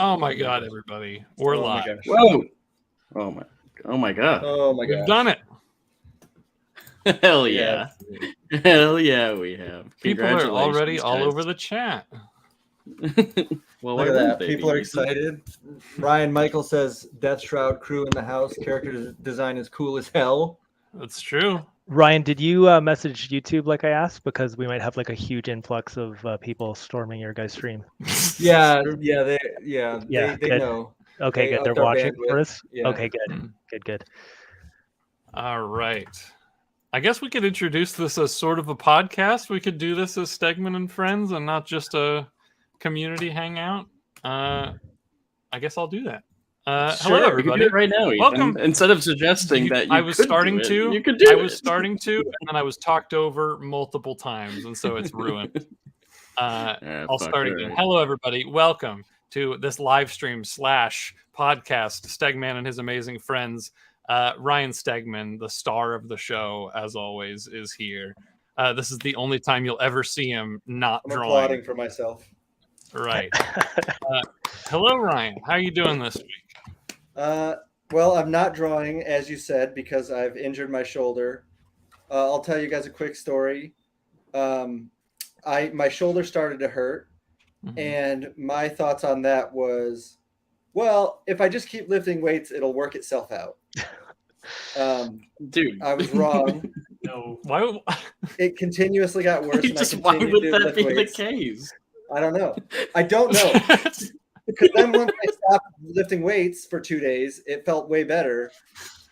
Oh my god, everybody. We're live. My gosh. Whoa! Oh my god! Oh my We've gosh. done it. Hell yeah! Hell yeah, we have. People are already Congratulations, all guys. over the chat. Well, Look why at that. wouldn't they People be? are excited. Ryan Michael says Deathstroud crew in the house. Character design is cool as hell. That's true. Ryan, did you message YouTube like I asked? Because we might have like a huge influx of people storming your guys' stream. They good. know. Okay, They good. They're upped our watching bandwidth. for us? Yeah. Okay, good. Good. All right. I guess we could introduce this as sort of a podcast. We could do this as Stegman and Friends and not just a community hangout. I guess I'll do that. Hello, Sure, everybody. we can do it right now. Ethan. Welcome. Instead of suggesting that you I was could starting do it, to. you could do I it. was starting to, and then I was talked over multiple times, and so it's ruined. I'll start again. Right. Hello, everybody. Welcome to this live stream / podcast. Stegman and his amazing friends. Ryan Stegman, the star of the show, as always, is here. This is the only time you'll ever see him not I'm drawing. applauding for myself. Right. Hello, Ryan. How are you doing this week? Well, I'm not drawing, as you said, because I've injured my shoulder. I'll tell you guys a quick story. My shoulder started to hurt, and my thoughts on that was, well, if I just keep lifting weights, it'll work itself out. Dude, I was wrong. No. Why? It continuously got worse, and I why continued would to that lift be the weights. case? I don't know. Because then once I stopped lifting weights for 2 days, it felt way better.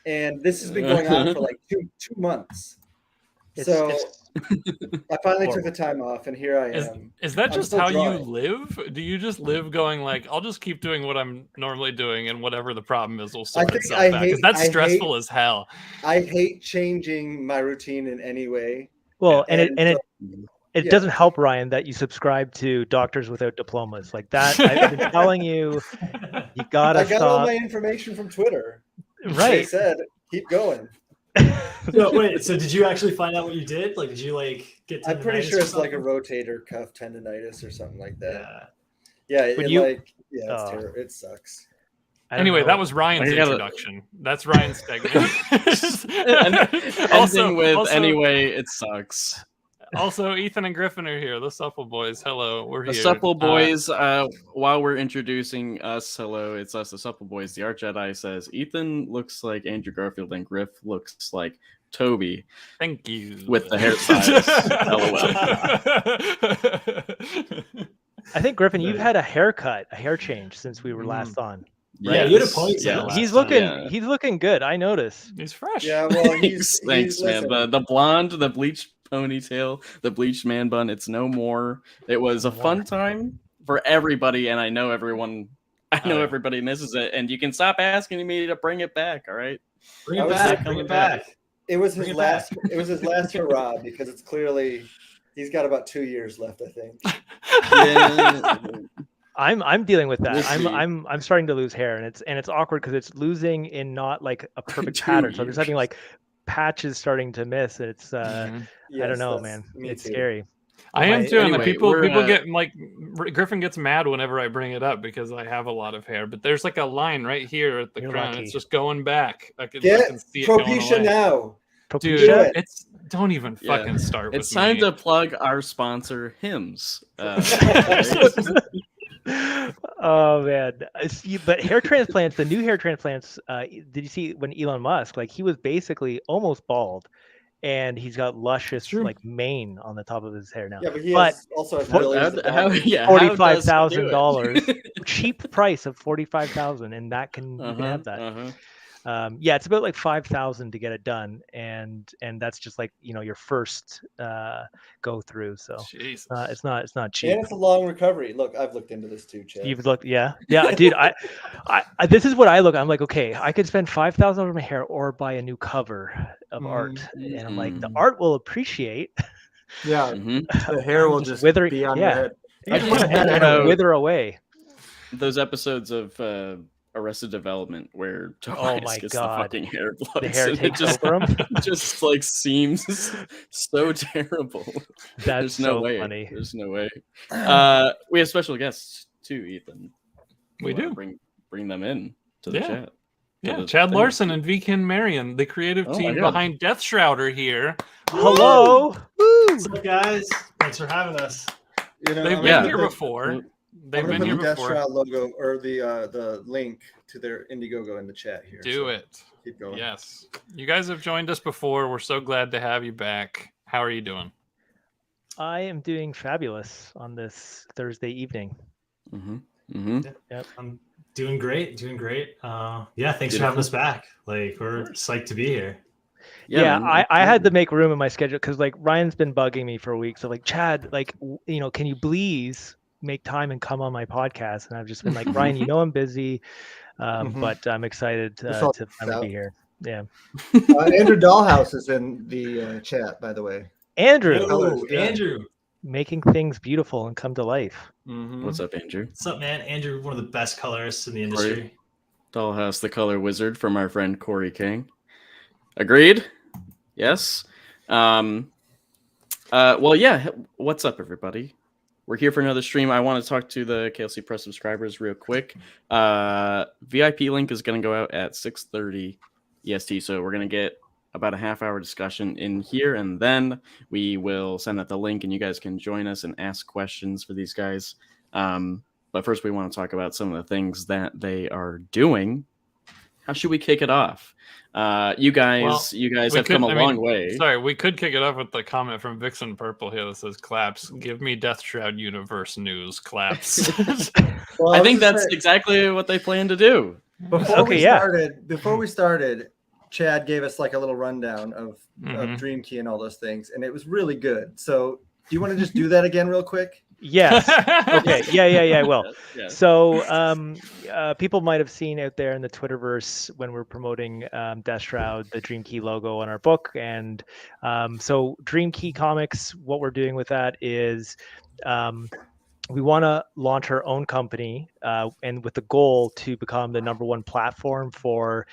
And this has been going on for like two months. So I finally took the time off, and here I am. Is that I'm just still how drawing. you live? Do you just live going like, I'll just keep doing what I'm normally doing, and whatever the problem is will sort itself out? Because that's stressful as hell. I hate changing my routine in any way. Well, it doesn't help, Ryan, that you subscribe to Doctors Without Diplomas. Like that, I've been telling you, you gotta stop. I got all my information from Twitter. Right. They said, keep going. So, wait, so did you actually find out what you did? Like, did you like get tendonitis? I'm pretty sure or it's like a something? rotator cuff tendonitis or something like that. Yeah. It's terrible. It sucks. Anyway, that was Ryan's introduction. That's Ryan Stegman. Anyway, it sucks. Also, Ethan and Griffin are here. The Supple Boys. Hello, we're here. The Supple Boys, while we're introducing us, hello, it's us, the Supple Boys. The Art Jedi says, Ethan looks like Andrew Garfield and Griff looks like Toby. Thank you. With the hairstyles. LOL. I think, Griffin, you've had a hair change since we were last on. Right? Yeah, you had a ponytail. Yeah. He's looking good. I notice. He's fresh. Yeah, well, thanks, man. The blonde, the bleached ponytail, the bleached man bun, it's no more. It was a fun time for everybody, and I know everybody misses it, and you can stop asking me to bring it back. All right, bring it back. It was his last hurrah, because it's clearly he's got about 2 years left, I think. Yeah. I'm dealing with that. I'm starting to lose hair, and it's awkward because it's losing in not like a perfect pattern. So I'm just having like patches starting to miss. It's I don't know, man. It's scary. I am too. Anyway, people get like, Griffin gets mad whenever I bring it up because I have a lot of hair, but there's like a line right here at the crown. It's just going back. I can see it Propecia now. Dude, don't even fucking start with me. It's time to plug our sponsor, Hims. Oh man, but hair transplants, the new hair transplants, did you see when Elon Musk, like he was basically almost bald, and he's got luscious like mane on the top of his hair now. Yeah, but he also has billions of $45,000, cheap price of $45,000, and that can you can have that. It's about like $5,000 to get it done, and that's just like your first go through. So it's not cheap. And it's a long recovery. Look, I've looked into this too, Chad. You've looked, yeah, dude. I this is what I look. I'm like, okay, I could spend $5,000 on my hair or buy a new cover of art, and I'm like, the art will appreciate. Yeah, the hair will just wither, be on your head. Wither away. Those episodes of Arrested Development where Tobias gets the fucking hair plugs. The hair takes over him. Just like seems so terrible. That's no so way. funny. There's no way. We have special guests too, Ethan. We do. Bring them in to the chat. Yeah, Chad LARSSON and Ken Marion, the creative team behind Deathstrout, are here. Hello. What's up, guys? Thanks for having us. You know, They've been here before. They've been here before. Deathstrout logo or the link to their Indiegogo in the chat here. Do it. Keep going. Yes. You guys have joined us before. We're so glad to have you back. How are you doing? I am doing fabulous on this Thursday evening. Yep. I'm doing great. Thanks for having us back. Like, we're psyched to be here. Yeah, I had to make room in my schedule because like Ryan's been bugging me for a week. So like, Chad, like, can you please make time and come on my podcast? And I've just been like, Ryan, I'm busy, but I'm excited to finally be here. Yeah. Andrew Dollhouse is in the chat, by the way. Andrew, Andrew, making things beautiful and come to life. What's up, Andrew? What's up, man? Andrew, one of the best colorists in the industry. Dollhouse, the color wizard from our friend Corey King. Agreed. Yes. Well, yeah. What's up, everybody? We're here for another stream. I want to talk to the KLC Press subscribers real quick. VIP link is going to go out at 6:30 EST, so we're going to get about a half-hour discussion in here, and then we will send out the link, and you guys can join us and ask questions for these guys. But first, we want to talk about some of the things that they are doing. How should we kick it off? You guys have come a long way. Sorry, we could kick it off with the comment from Vixen Purple here that says, "Claps, give me Deathshroud universe news." Claps. Well, I think that's exactly what they plan to do. Before we started, Chad gave us like a little rundown of Dream Key and all those things, and it was really good. So, do you want to just do that again, real quick? Yes. Okay. Yeah. I will. Yes. So, people might have seen out there in the Twitterverse when we're promoting Deathstroud, the Dream Key logo on our book, and so Dream Key Comics. What we're doing with that is, we want to launch our own company, and with the goal to become the #1 platform for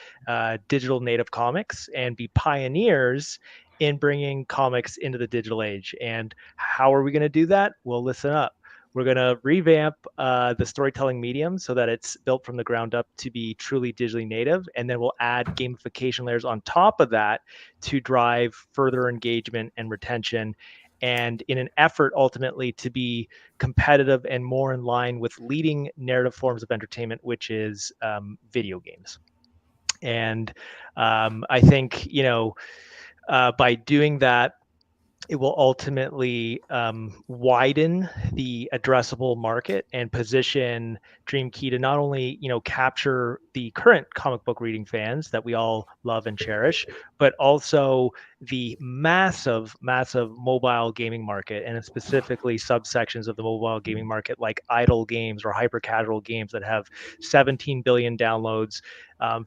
digital native comics and be pioneers in bringing comics into the digital age. And how are we going to do that? Well, listen up. We're going to revamp the storytelling medium so that it's built from the ground up to be truly digitally native. And then we'll add gamification layers on top of that to drive further engagement and retention. And in an effort ultimately to be competitive and more in line with leading narrative forms of entertainment, which is video games. And I think, by doing that, it will ultimately widen the addressable market and position Dream Key to not only, capture the current comic book reading fans that we all love and cherish, but also the massive mobile gaming market, and specifically subsections of the mobile gaming market like idle games or hyper casual games that have 17 billion downloads,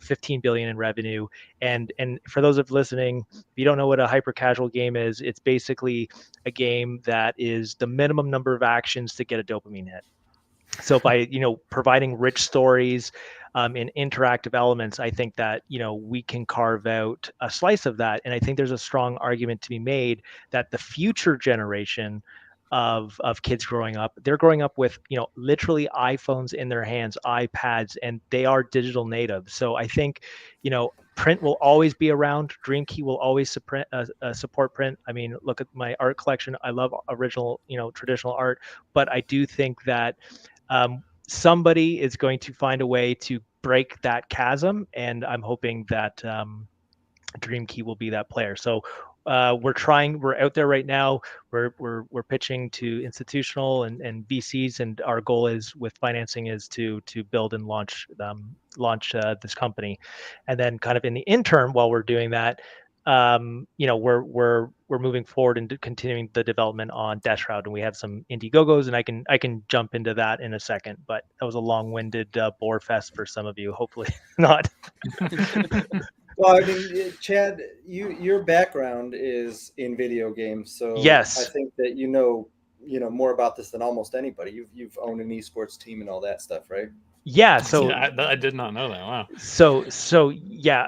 15 billion in revenue. And for those of listening, if you don't know what a hyper casual game is, it's basically a game that is the minimum number of actions to get a dopamine hit. So by providing rich stories and interactive elements, I think that we can carve out a slice of that. And I think there's a strong argument to be made that the future generation of kids growing up, they're growing up with literally iPhones in their hands, iPads, and they are digital natives. So I think print will always be around. Dream Key will always support print. I mean, look at my art collection. I love original traditional art, but I do think that somebody is going to find a way to break that chasm, and I'm hoping that Dream Key will be that player. So we're out there right now. We're pitching to institutional and VCs, and our goal is with financing is to build and launch this company. And then kind of in the interim, while we're doing that, we're moving forward and continuing the development on Deathstroud, and we have some Indiegogos, and I can jump into that in a second. But that was a long-winded bore fest for some of you. Hopefully not. Well, I mean, Chad, your background is in video games, so yes, I think that you know more about this than almost anybody. You've owned an esports team and all that stuff, right? Yeah, so yeah, I did not know that. Wow. So yeah,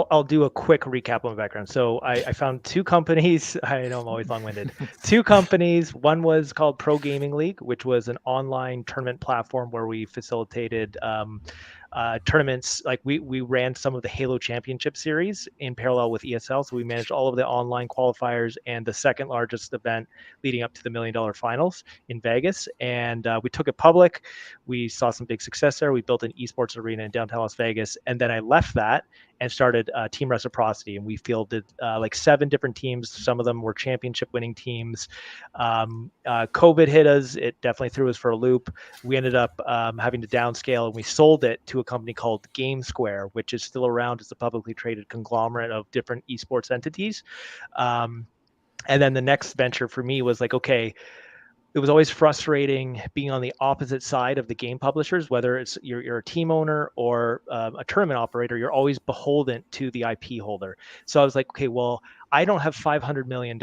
I'll do a quick recap on my background. So I found two companies. I know I'm always long-winded. Two companies. One was called Pro Gaming League, which was an online tournament platform where we facilitated tournaments. Like we ran some of the Halo Championship Series in parallel with ESL. So we managed all of the online qualifiers and the second largest event leading up to the $1 Million Finals in Vegas. And we took it public. We saw some big success there. We built an esports arena in downtown Las Vegas. And then I left that and started Team Reciprocity. And we fielded like 7 different teams. Some of them were championship winning teams. COVID hit us. It definitely threw us for a loop. We ended up having to downscale, and we sold it to a company called Game Square, which is still around as a publicly traded conglomerate of different esports entities. And then the next venture for me was like, okay, it was always frustrating being on the opposite side of the game publishers, whether it's you're a team owner or a tournament operator, you're always beholden to the IP holder. So I was like, okay, well, I don't have $500 million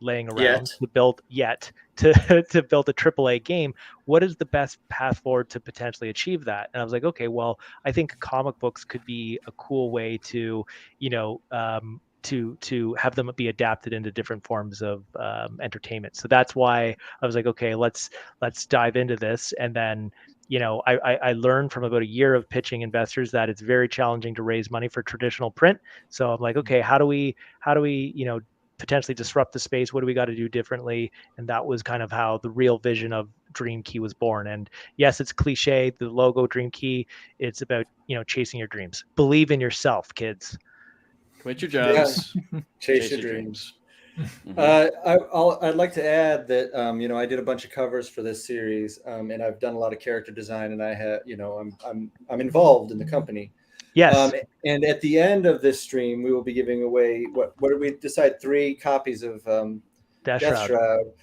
laying around to build to build a AAA game. What is the best path forward to potentially achieve that? And I was like, okay, well, I think comic books could be a cool way to, to have them be adapted into different forms of entertainment. So that's why I was like, okay, let's dive into this. And then, I learned from about a year of pitching investors that it's very challenging to raise money for traditional print. So I'm like, okay, how do we, potentially disrupt the space? What do we got to do differently? And that was kind of how the real vision of Dream Key was born. And yes, it's cliche, the logo Dream Key, it's about, chasing your dreams. Believe in yourself, kids. Quit your jobs. Yeah. Chase your dreams. Mm-hmm. I'd like to add that I did a bunch of covers for this series, and I've done a lot of character design, and I have I'm involved in the company. Yes. And at the end of this stream, we will be giving away what did we decide? 3 copies of Deathshroud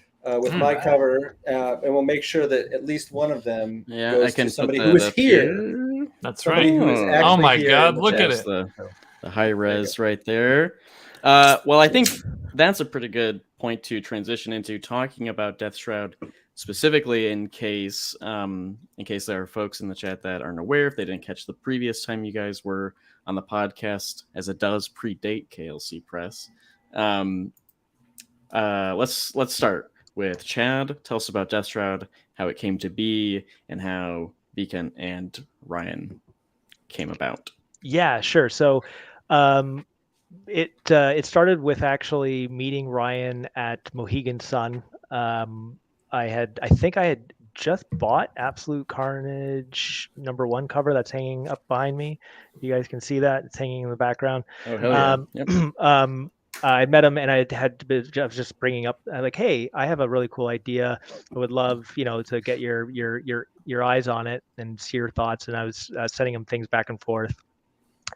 with my cover, and we'll make sure that at least one of them goes to somebody who is here. That's somebody right. Who is actually oh my here God! Look at it. The high res right there. Well, I think that's a pretty good point to transition into talking about Deathstroud specifically, in case there are folks in the chat that aren't aware, if they didn't catch the previous time you guys were on the podcast, as it does predate KLC Press. Let's start with Chad. Tell us about Deathstroud, how it came to be, and how Beacon and Ryan came about. Yeah, sure. So it started with actually meeting Ryan at Mohegan Sun. I think I had just bought Absolute Carnage #1 cover that's hanging up behind me. You guys can see that. It's hanging in the background. Oh, hell yeah. Yep. I met him, and I was just bringing up like, hey, I have a really cool idea. I would love, to get your eyes on it and see your thoughts. And I was sending him things back and forth.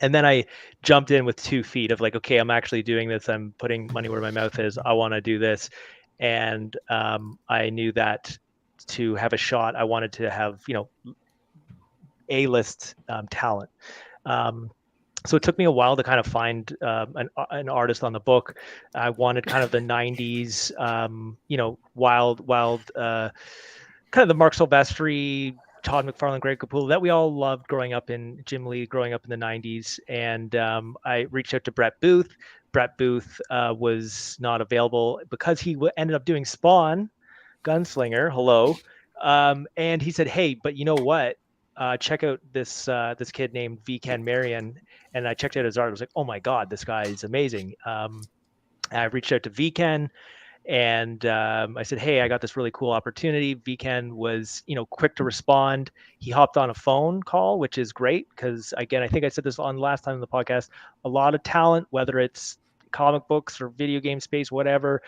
And then I jumped in with 2 feet of like, okay, I'm actually doing this. I'm putting money where my mouth is. I want to do this. And I knew that to have a shot, I wanted to have, A-list talent. So it took me a while to kind of find an artist on the book. I wanted kind of the 90s, wild, kind of the Mark Silvestri, Todd McFarlane, Greg Capullo that we all loved growing up in, Jim Lee growing up in the 90s. And I reached out to Brett Booth. Brett Booth was not available because he ended up doing Spawn, Gunslinger. Hello. And he said, hey, but you know what? Check out this kid named Ken Marion. And I checked out his art. I was like, oh my God, this guy is amazing. I reached out to Ken. And I said, hey, I got this really cool opportunity. Ken was, quick to respond. He hopped on a phone call, which is great because, again, I think I said this on last time in the podcast, a lot of talent, whether it's comic books or video game space, whatever,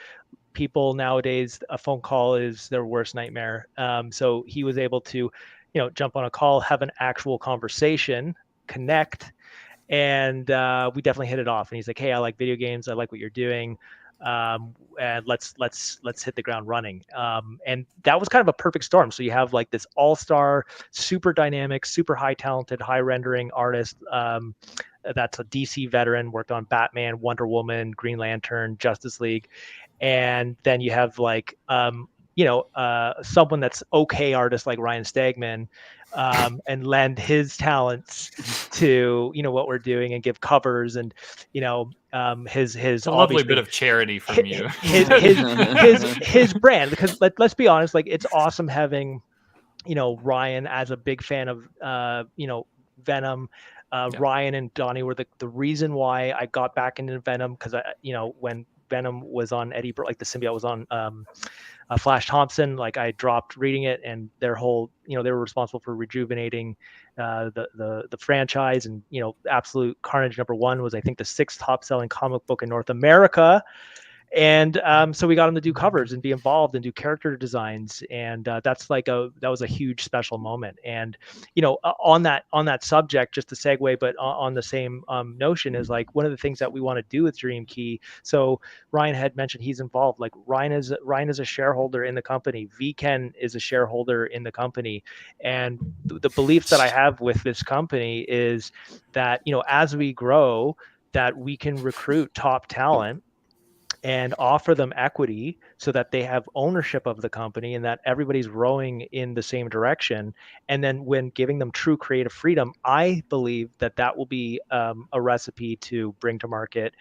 people nowadays, a phone call is their worst nightmare. So he was able to, jump on a call, have an actual conversation, connect, and we definitely hit it off. And he's like, hey, I like video games. I like what you're doing. And let's hit the ground running. And that was kind of a perfect storm. So you have like this all-star, super dynamic, super high talented, high rendering artist. That's a DC veteran, worked on Batman, Wonder Woman, Green Lantern, Justice League. And then you have like, someone that's okay artist like Ryan Stegman, and lend his talents to what we're doing and give covers and his It's a lovely bit of charity from you. his brand, because let's be honest, like it's awesome having Ryan as a big fan of Venom. Ryan and Donnie were the reason why I got back into Venom, because when Venom was on Eddie, like the symbiote was on Flash Thompson, like I dropped reading it, and their whole they were responsible for rejuvenating the franchise. And Absolute Carnage #1 was, I think, the 6th top selling comic book in North America. And so we got them to do covers and be involved and do character designs, and that was a huge special moment. And on that subject, just to segue, but on the same notion, is like one of the things that we want to do with Dream Key. So Ryan had mentioned he's involved. Like Ryan is a shareholder in the company. Ken is a shareholder in the company, and the beliefs that I have with this company is that as we grow, that we can recruit top talent and offer them equity so that they have ownership of the company and that everybody's rowing in the same direction. And then when giving them true creative freedom, I believe that will be a recipe to bring to market,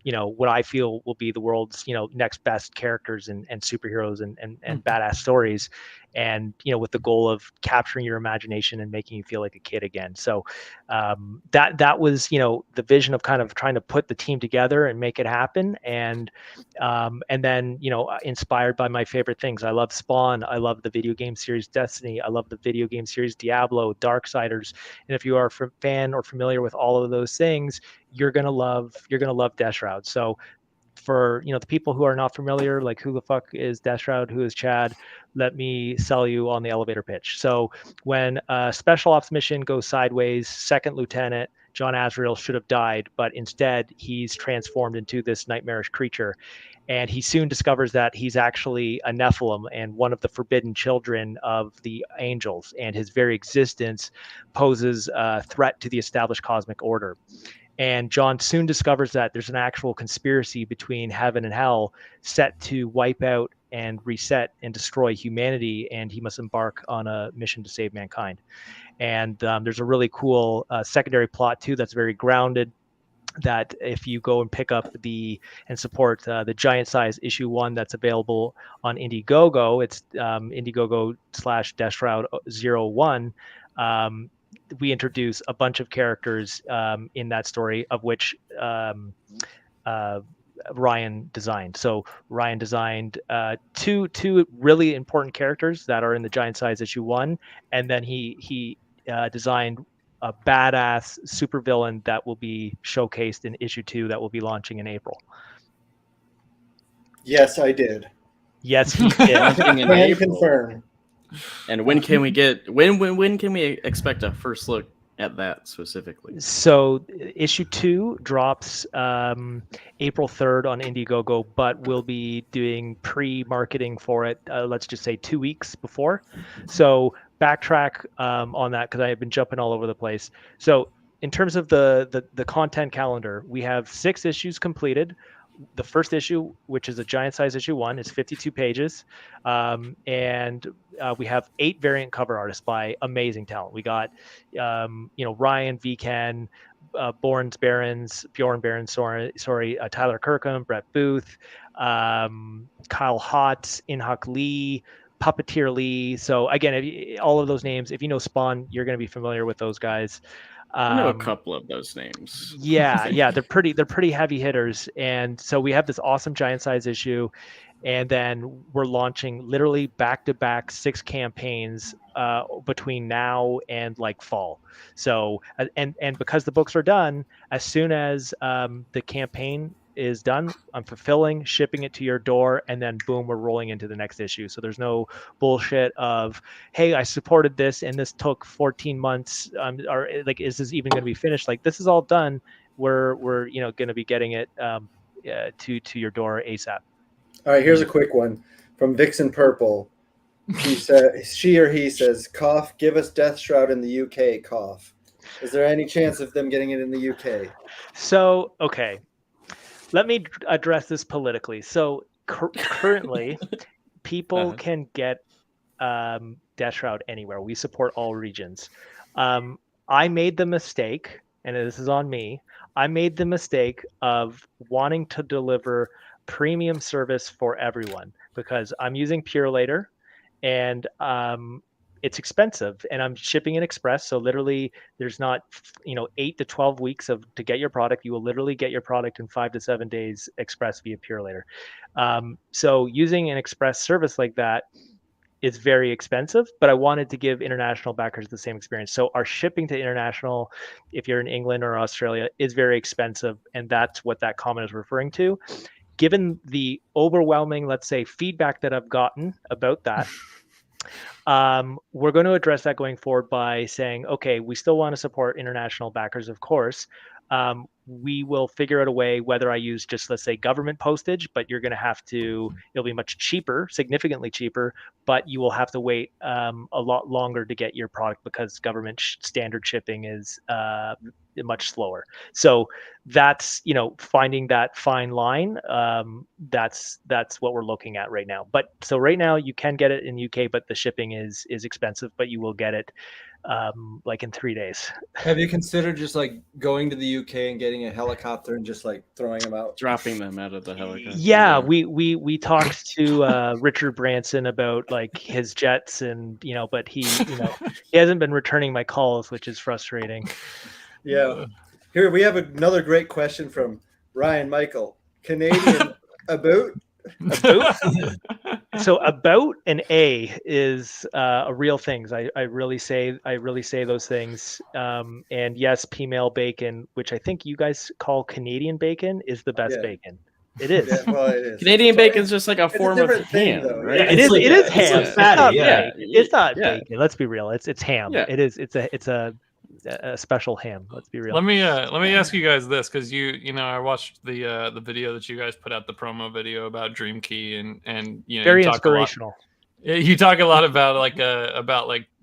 what I feel will be the world's, next best characters and superheroes and badass stories. And, with the goal of capturing your imagination and making you feel like a kid again. So that was, the vision of kind of trying to put the team together and make it happen. And then, inspired by my favorite things. I love Spawn. I love the video game series Destiny. I love the video game series Diablo, Darksiders. And if you are a fan or familiar with all of those things, you're gonna love Deathshroud. So for the people who are not familiar, like, who the fuck is Deathstrout? Who is Chad? Let me sell you on the elevator pitch. So when a special ops mission goes sideways, second lieutenant John Azrael should have died, but instead he's transformed into this nightmarish creature. And he soon discovers that he's actually a Nephilim and one of the forbidden children of the angels, and his very existence poses a threat to the established cosmic order. And John soon discovers that there's an actual conspiracy between heaven and hell set to wipe out and reset and destroy humanity, and he must embark on a mission to save mankind. And there's a really cool secondary plot too that's very grounded, that if you go and pick up and support the giant size issue 1 that's available on Indiegogo, it's Indiegogo/Deathshroud01. We introduce a bunch of characters in that story, of which Ryan designed. So Ryan designed two really important characters that are in the giant size issue 1, and then he designed a badass supervillain that will be showcased in issue 2 that will be launching in April. Yes, I did. Yes, he did. Can you confirm? And when can we when can we expect a first look at that specifically? So issue 2 drops April 3rd on Indiegogo, but we'll be doing pre-marketing for it, let's just say 2 weeks before. So backtrack on that, because I have been jumping all over the place. So in terms of the content calendar, we have 6 issues completed. The first issue, which is a giant size issue 1, is 52 pages. And we have 8 variant cover artists by amazing talent. We got, Ryan, Ken, Bjorn Barons, Tyler Kirkham, Brett Booth, Kyle Hott, Inhuk Lee, Puppeteer Lee. So again, all of those names, if you know Spawn, you're going to be familiar with those guys. I know a couple of those names. Yeah, they're pretty heavy hitters. And so we have this awesome giant size issue, and then we're launching literally back-to-back 6 campaigns between now and like fall. So and because the books are done, as soon as the campaign is done, I'm fulfilling, shipping it to your door, and then boom, we're rolling into the next issue. So there's no bullshit of, hey, I supported this and this took 14 months, or like, is this even going to be finished? Like, this is all done. We're going to be getting it to your door ASAP. All right, here's a quick one from Vixen Purple. She or he says, "Cough, give us Deathshroud in the UK, cough." Is there any chance of them getting it in the UK? So, okay. Let me address this politically. So currently, people can get Deathshroud anywhere. We support all regions. I made the mistake, and this is on me. I made the mistake of wanting to deliver premium service for everyone because I'm using Purelator, and it's expensive, and I'm shipping in express. So literally, there's not 8 to 12 weeks to get your product. You will literally get your product in 5 to 7 days express via Purelator. So using an express service like that is very expensive, but I wanted to give international backers the same experience. So our shipping to international, if you're in England or Australia, is very expensive, and that's what that comment is referring to. Given the overwhelming, let's say, feedback that I've gotten about that, we're going to address that going forward by saying, okay, we still want to support international backers, of course. We will figure out a way, whether I use just, let's say, government postage, but you're going to have to, it'll be much cheaper, significantly cheaper, but you will have to wait a lot longer to get your product because government standard shipping is much slower. So that's, finding that fine line. That's what we're looking at right now. But so right now you can get it in UK, but the shipping is expensive, but you will get it like in 3 days. Have you considered just like going to the UK and getting a helicopter and just like throwing them out, dropping them out of the helicopter? Yeah. we talked to Richard Branson about like his jets, and but he he hasn't been returning my calls, which is frustrating. Yeah. Here we have another great question from Ryan Michael. Canadian about? So about an A is a real things. I really say those things. And yes, female bacon, which I think you guys call Canadian bacon, is the best bacon. It is. Yeah, well, it is. Canadian bacon is just like a form of ham, right? Yeah, it is ham. It's fatty, it's not bacon. Let's be real. It's ham. Yeah. It is. It's a special ham. Let's be real. Let me ask you guys this, because I watched the video that you guys put out, the promo video about Dream Key, and very inspirational. You talk a lot about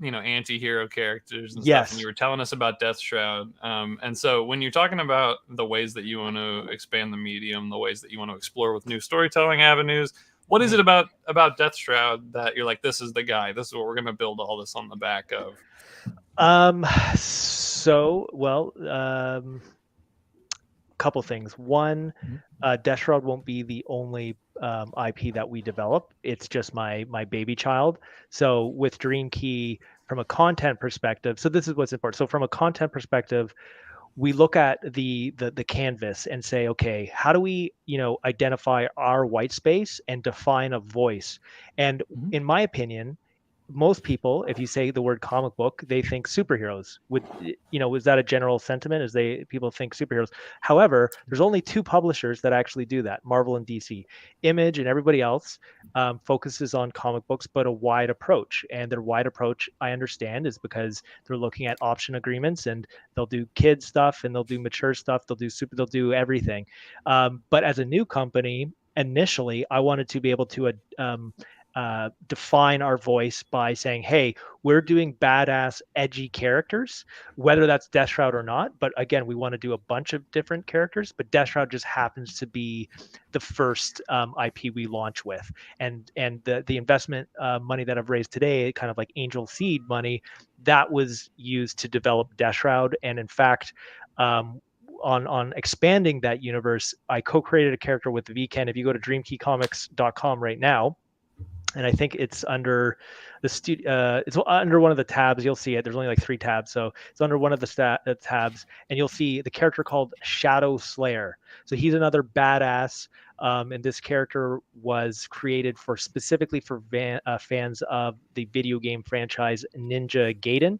anti-hero characters and yes. stuff, and you were telling us about Deathstroud. And so when you're talking about the ways that you want to expand the medium, the ways that you want to explore with new storytelling avenues, what is it about Deathstroud that you're like, this is the guy, this is what we're going to build all this on the back of? Couple things. One, Deathstroud won't be the only IP that we develop. It's just my baby child. So with Dream Key, from a content perspective, so this is what's important. So from a content perspective, we look at the canvas and say, okay, how do we identify our white space and define a voice? And in my opinion, most people, if you say the word comic book, they think superheroes. Is that a general sentiment? People think superheroes. However, there's only two publishers that actually do that: Marvel and DC. Image and everybody else focuses on comic books, but a wide approach. And their wide approach, I understand, is because they're looking at option agreements, and they'll do kids stuff, and they'll do mature stuff, they'll do everything. But as a new company, initially, I wanted to be able to define our voice by saying, hey, we're doing badass, edgy characters, whether that's Deathstroud or not. But again, we want to do a bunch of different characters, but Deathstroud just happens to be the first IP we launch with. And the investment money that I've raised today, kind of like angel seed money, that was used to develop Deathstroud. And in fact, on expanding that universe, I co-created a character with VKen. If you go to dreamkeycomics.com right now, and I think it's under the it's under one of the tabs. You'll see it. There's only like 3 tabs, so it's under one of the tabs, and you'll see the character called Shadow Slayer. So he's another badass, and this character was created specifically for fans of the video game franchise Ninja Gaiden.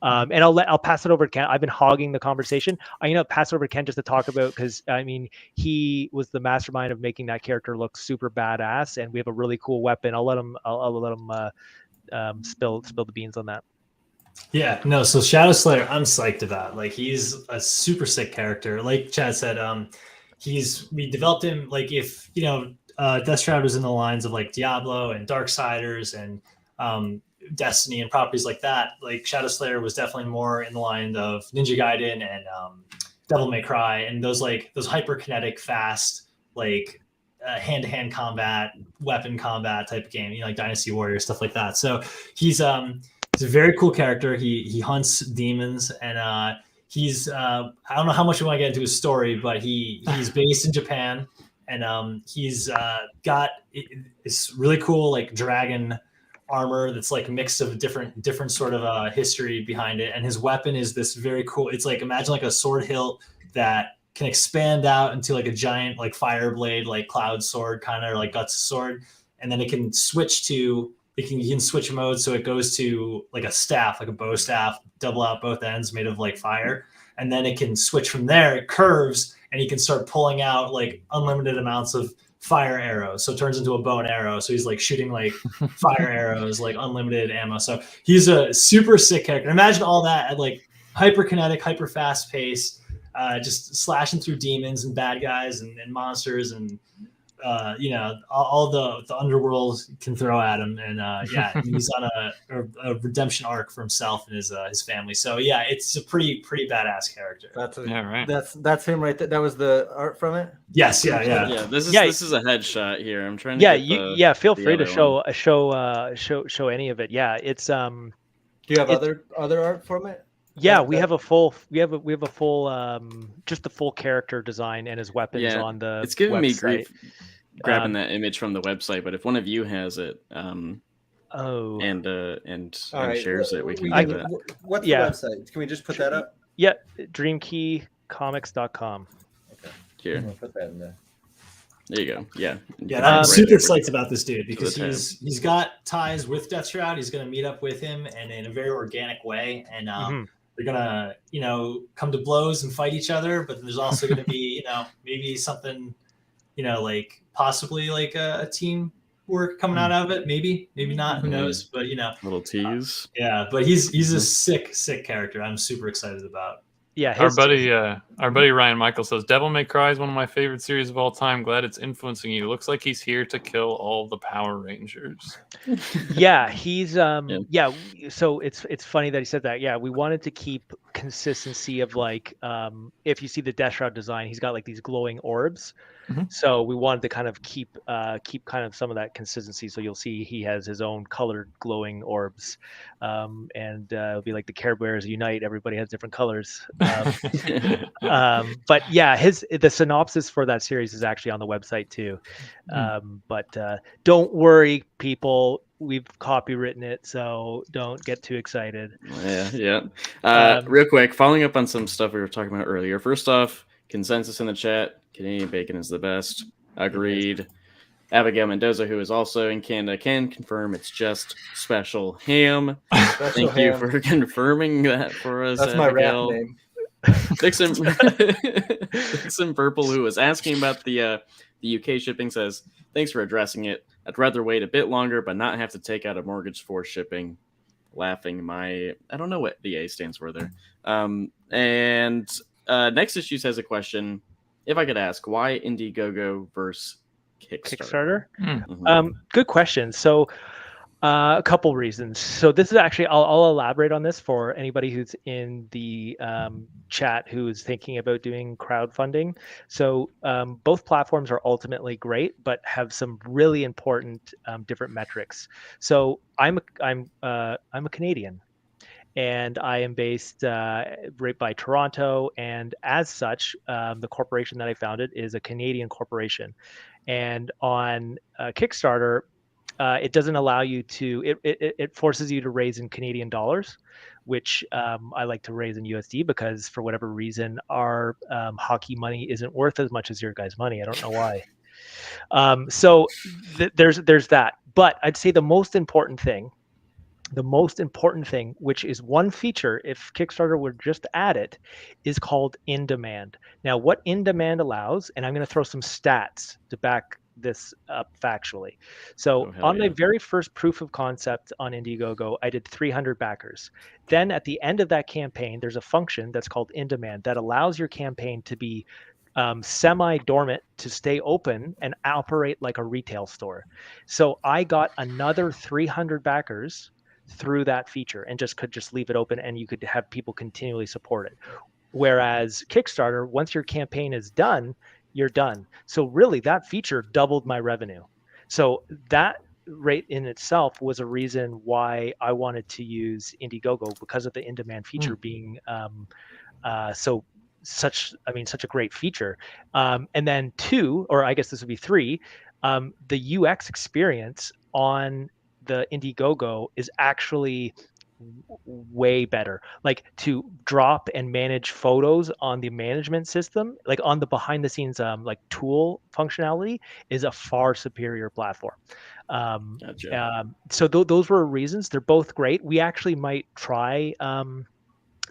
And I'll pass it over to Ken. I've been hogging the conversation. I'm gonna pass it over to Ken just to talk about, because he was the mastermind of making that character look super badass, and we have a really cool weapon. I'll let him spill the beans on that. Yeah, no. So Shadow Slayer, I'm psyched about. Like, he's a super sick character. Like Chad said, we developed him. Like, if Deathstroud was in the lines of like Diablo and Darksiders and Destiny and properties like that, like Shadow Slayer was definitely more in the line of Ninja Gaiden and Devil May Cry, and those hyperkinetic, fast, like hand-to-hand combat, weapon combat type of game, you know, like Dynasty Warrior, stuff like that. So he's a very cool character. He hunts demons, and he's I don't know how much we want to get into his story, but he's based in Japan, and he's got this really cool like dragon armor that's like a mix of different sort of history behind it. And his weapon is this very cool, it's like, imagine like a sword hilt that can expand out into like a giant like fire blade, like cloud sword, kind of like guts sword. And then it can switch to, you can switch mode, so it goes to like a staff, like a bow staff, double out both ends, made of like fire. And then it can switch from there, it curves, and you can start pulling out like unlimited amounts of fire arrows. So it turns into a bow and arrow. So he's like shooting like fire arrows, like unlimited ammo. So he's a super sick character. Imagine all that at like hyperkinetic, hyper fast pace, just slashing through demons and bad guys and monsters and you know, all the underworld can throw at him. And yeah, he's on a redemption arc for himself and his family. So yeah, it's a pretty badass character. That's him right there. That was the art from it. Yes, yeah. This is a headshot here. I'm trying to get feel free to show any of it. Yeah, it's Do you have other art from it? Yeah, we have a full just the full character design and his weapons on the It's giving me website. grief grabbing that image from the website, but if one of you has it and shares it, we can do that. What's the website? Can we just put that up? Yeah, dreamkeycomics.com. Okay. Here. I'm gonna put that in there. There you go. Yeah. I'm super psyched about this dude because he's got ties with Deathstroud. He's going to meet up with him and in a very organic way. And they're going to, you know, come to blows and fight each other. But there's also going to be, you know, maybe something, you know, like possibly like a team work coming out of it. Maybe not. Who knows? But, you know, little tease. Yeah. But he's a sick character. I'm super excited about. Yeah, our buddy Ryan Michael says Devil May Cry is one of my favorite series of all time. Glad it's influencing you. Looks like he's here to kill all the Power Rangers. Yeah, he's so it's funny that he said that. Yeah, we wanted to keep consistency of like if you see the Deathstrout design, he's got like these glowing orbs. So we wanted to kind of keep kind of some of that consistency. So you'll see he has his own colored glowing orbs, and it'll be like the Care Bears unite. Everybody has different colors. But yeah, the synopsis for that series is actually on the website too. But don't worry, people. We've copywritten it, so don't get too excited. Yeah. Real quick, following up on some stuff we were talking about earlier. First off, consensus in the chat: Canadian bacon is the best. Agreed. Abigail Mendoza, who is also in Canada, can confirm it's just special ham. Thank you for confirming that for us. That's Abigail. My rap name. Dixon Purple, who was asking about the UK shipping, says, thanks for addressing it. I'd rather wait a bit longer, but not have to take out a mortgage for shipping. Laughing I don't know what the A stands for there. And Next Issues has a question. If I could ask, why Indiegogo versus Kickstarter? Good question. So a couple reasons. So this is actually, I'll elaborate on this for anybody who's in the chat who is thinking about doing crowdfunding. So both platforms are ultimately great, but have some really important different metrics. So I'm a Canadian, and I am based right by Toronto, and as such, the corporation that I founded is a Canadian corporation. And on Kickstarter, it doesn't allow you to, it forces you to raise in Canadian dollars, which I like to raise in USD because for whatever reason, our hockey money isn't worth as much as your guys' money. I don't know why. So there's that. But I'd say the most important thing, which is one feature, if Kickstarter would just add it, is called in demand. Now, what in demand allows, and I'm going to throw some stats to back this up factually. So on my very first proof of concept on Indiegogo, I did 300 backers. Then at the end of that campaign, there's a function that's called in demand that allows your campaign to be semi-dormant, to stay open and operate like a retail store. So I got another 300 backers through that feature and could just leave it open, and you could have people continually support it. Whereas Kickstarter, once your campaign is done, you're done. So really, that feature doubled my revenue. So that rate in itself was a reason why I wanted to use Indiegogo, because of the in-demand feature being such a great feature. And then 2, or I guess this would be 3, the UX experience on the Indiegogo is actually way better. Like, to drop and manage photos on the management system, like on the behind the scenes like tool functionality, is a far superior platform. Gotcha. So those were reasons. They're both great. We actually might try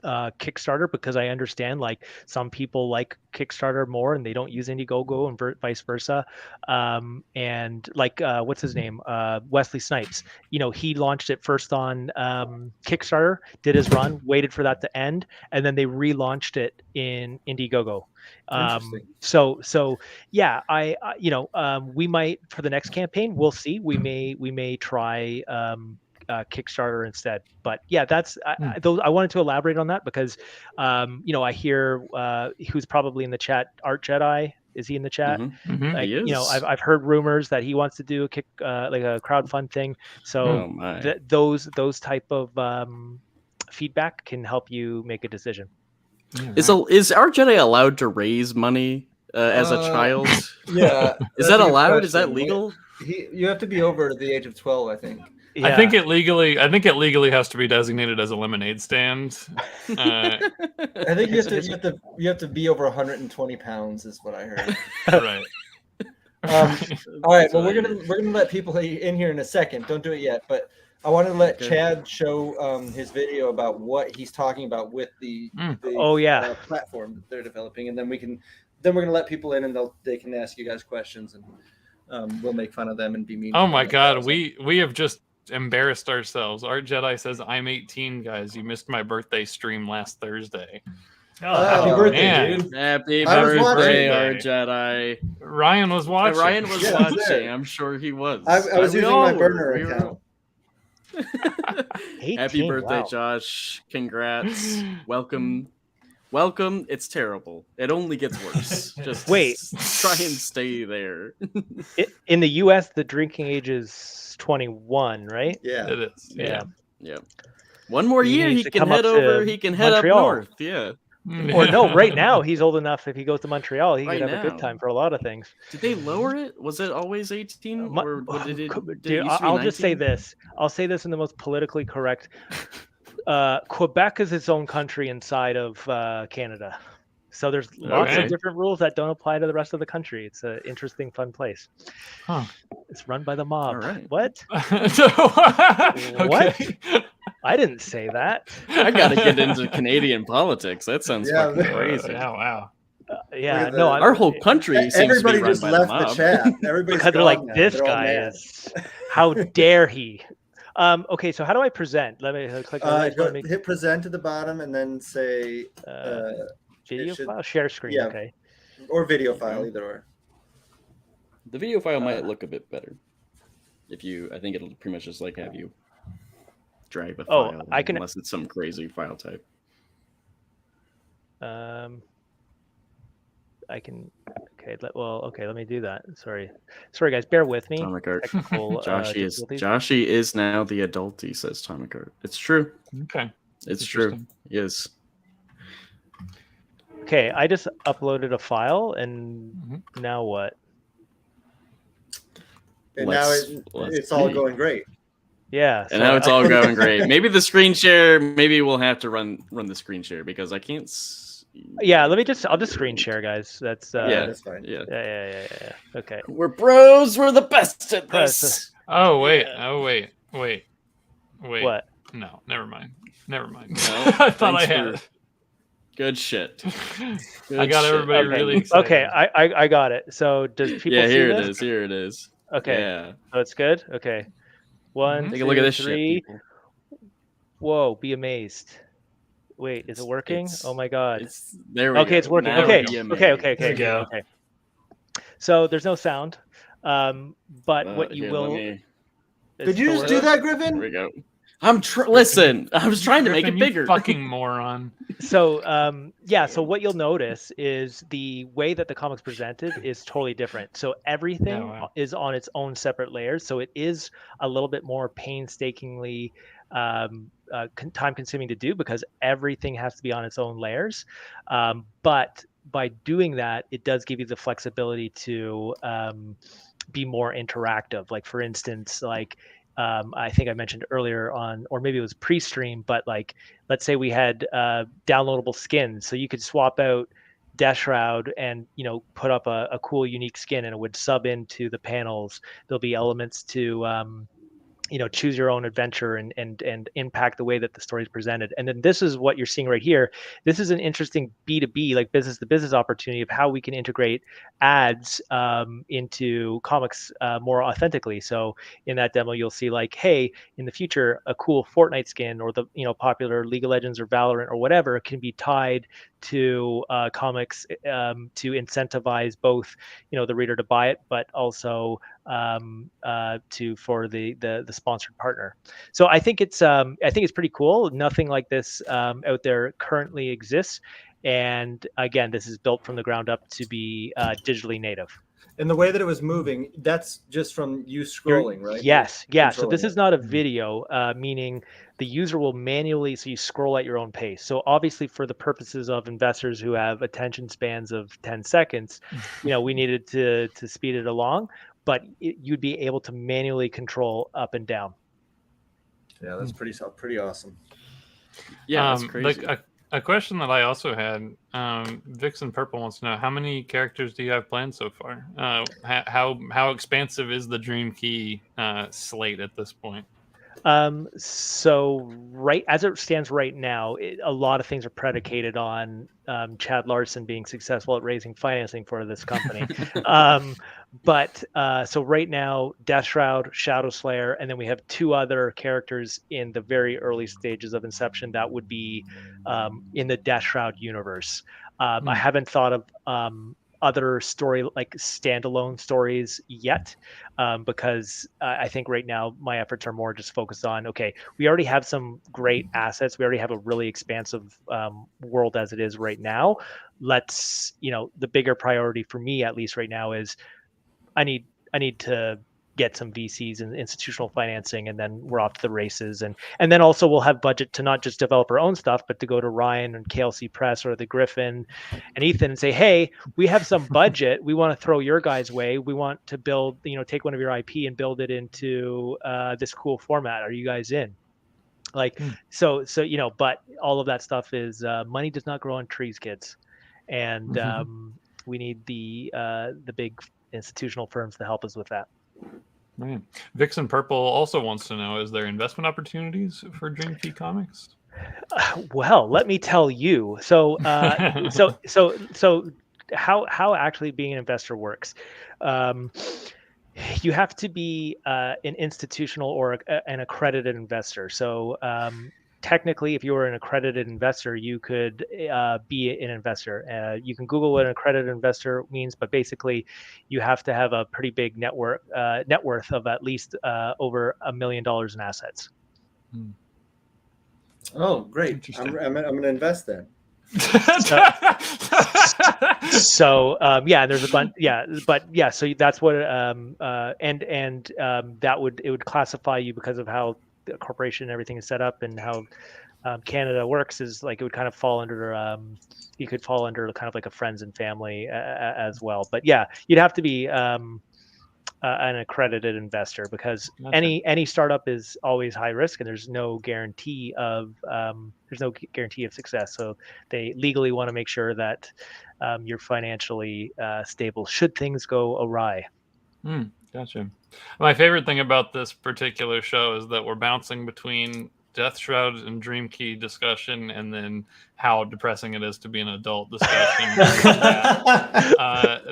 Kickstarter, because I understand like some people like Kickstarter more and they don't use Indiegogo, and vice versa. And like what's his name, Wesley Snipes, he launched it first on Kickstarter, did his run, waited for that to end, and then they relaunched it in Indiegogo. So yeah, I we might, for the next campaign, we'll see, we may try Kickstarter instead. But yeah, that's I wanted to elaborate on that because I hear who's probably in the chat, Art Jedi. Is he in the chat? Like, he is. I've heard rumors that he wants to do like a crowdfund thing. So those type of feedback can help you make a decision. Is Art Jedi allowed to raise money as a child? Yeah. Is that allowed? Is that legal? You have to be over the age of 12, I think. Yeah. I think it legally has to be designated as a lemonade stand. I think you have to be over 120 pounds, is what I heard. Right. All right. Well, we're gonna let people in here in a second. Don't do it yet, but I want to let Chad show his video about what he's talking about with the platform that they're developing, and then we're gonna let people in, and they can ask you guys questions, and we'll make fun of them and be mean. Oh my God, we have just embarrassed ourselves. Art Jedi says, "I'm 18, guys. You missed my birthday stream last Thursday." Oh, happy birthday, dude! Happy birthday, Art Jedi. Ryan was watching. Ryan was watching. I'm sure he was. I was using my burner account. Happy birthday, Josh! Congrats. Welcome. It's terrible. It only gets worse. Just try and stay there. In the U.S., the drinking age is 21, right? Yeah, it is. Yeah. One more year, he can head over. He can head Montreal. up north. Yeah. Or no, right now he's old enough. If he goes to Montreal, he could have a good time for a lot of things. Did they lower it? Was it always 18? Or did it I'll just say this. I'll say this in the most politically correct. Quebec is its own country inside of Canada. So there's lots of different rules that don't apply to the rest of the country. It's an interesting, fun place. Huh. It's run by the mob. All right. What? Okay. What? I didn't say that. I got to get into Canadian politics. That sounds fucking crazy. Wow. Our whole country seems everybody to be run just by left the mob. the chat. Because they're like, this guy is. How dare he? Okay, so how do I present? Let me click on hit present at the bottom and then say video file, share screen. Yeah. Okay. Or video file, either or. The video file might look a bit better. I think it'll pretty much just like have you drag the file. Unless it's some crazy file type. I can. Okay. Let me do that. Sorry, guys. Bear with me. Atomic Art. Joshy is now the adult. He says Atomic Art. It's true. Okay. It's true. Yes. Okay. I just uploaded a file, and now what? And now it's all going great. Yeah. And now it's all going great. Maybe the screen share. Maybe we'll have to run the screen share because I can't. Yeah, I'll just screen share, guys. That's that's fine. Yeah. Okay. We're bros. We're the best at this. Oh wait. What? No, never mind. No, I thought I had it. Good shit. I got everybody really excited. Okay, I got it. So does people see this? Here it is. Okay. Yeah. So it's good? Okay. One, Take a look at this 3. shit, people. Whoa, be amazed. Wait, is it working? Oh my God. There we go. Okay, it's working. Now Okay. So there's no sound. But what you will. Did you just do that, Griffin? There we go. Listen, I was trying to make it Griffin, bigger. You fucking moron. So so what you'll notice is the way that the comic's presented is totally different. So everything is on its own separate layers. So it is a little bit more painstakingly time consuming to do because everything has to be on its own layers. But by doing that, it does give you the flexibility to be more interactive. Like for instance, like I think I mentioned earlier on, or maybe it was pre-stream, but like, let's say we had downloadable skins. So you could swap out DEATHSHROUD and, put up a cool, unique skin and it would sub into the panels. There'll be elements to, choose your own adventure and impact the way that the story is presented. And then this is what you're seeing right here. This is an interesting B2B, like business to business opportunity of how we can integrate ads into comics more authentically. So in that demo, you'll see like, hey, in the future, a cool Fortnite skin or the popular League of Legends or Valorant or whatever can be tied to comics to incentivize both the reader to buy it, but also for the sponsored partner. So I think it's pretty cool. Nothing like this out there currently exists, and again, this is built from the ground up to be digitally native. And the way that it was moving, that's just from you scrolling, right? Yes, yeah. So this is not a video, meaning the user will manually, so you scroll at your own pace. So obviously for the purposes of investors who have attention spans of 10 seconds, we needed to speed it along, but you'd be able to manually control up and down. Yeah, that's pretty awesome. Yeah, that's crazy. A question that I also had, Vixen Purple wants to know, how many characters do you have planned so far? How expansive is the Dream Key slate at this point? So right as it stands right now, a lot of things are predicated on Chad Larson being successful at raising financing for this company. But so right now, Deathshroud, Shadow Slayer, and then we have two other characters in the very early stages of inception that would be in the Deathshroud universe. I haven't thought of other story like standalone stories yet, because I think right now my efforts are more just focused on, okay, we already have some great assets. We already have a really expansive world as it is right now. Let's, the bigger priority for me, at least right now, is I need to get some VCs and institutional financing, and then we're off to the races. And then also we'll have budget to not just develop our own stuff, but to go to Ryan and KLC Press or the Griffin and Ethan and say, hey, we have some budget. We want to throw your guys' way. We want to build, take one of your IP and build it into this cool format. Are you guys in? So, but all of that stuff is money does not grow on trees, kids. And we need the big institutional firms to help us with that. Right. Vixen Purple also wants to know, is there investment opportunities for Dream Key Comics? Well, let me tell you. So how actually being an investor works. You have to be an institutional or an accredited investor. So technically, if you were an accredited investor, you could be an investor. You can Google what an accredited investor means, but basically, you have to have a pretty big net worth of at least over $1 million in assets. Oh, great! I'm going to invest then. So there's a bunch. So that's what it would classify you because of how the corporation and everything is set up and how Canada works, is like it would kind of fall under you could fall under kind of like a friends and family as well. But yeah, you'd have to be an accredited investor, because any startup is always high risk and there's no guarantee of success. So they legally want to make sure that you're financially stable should things go awry. Gotcha. My favorite thing about this particular show is that we're bouncing between Deathshroud and Dream Key discussion, and then how depressing it is to be an adult discussion.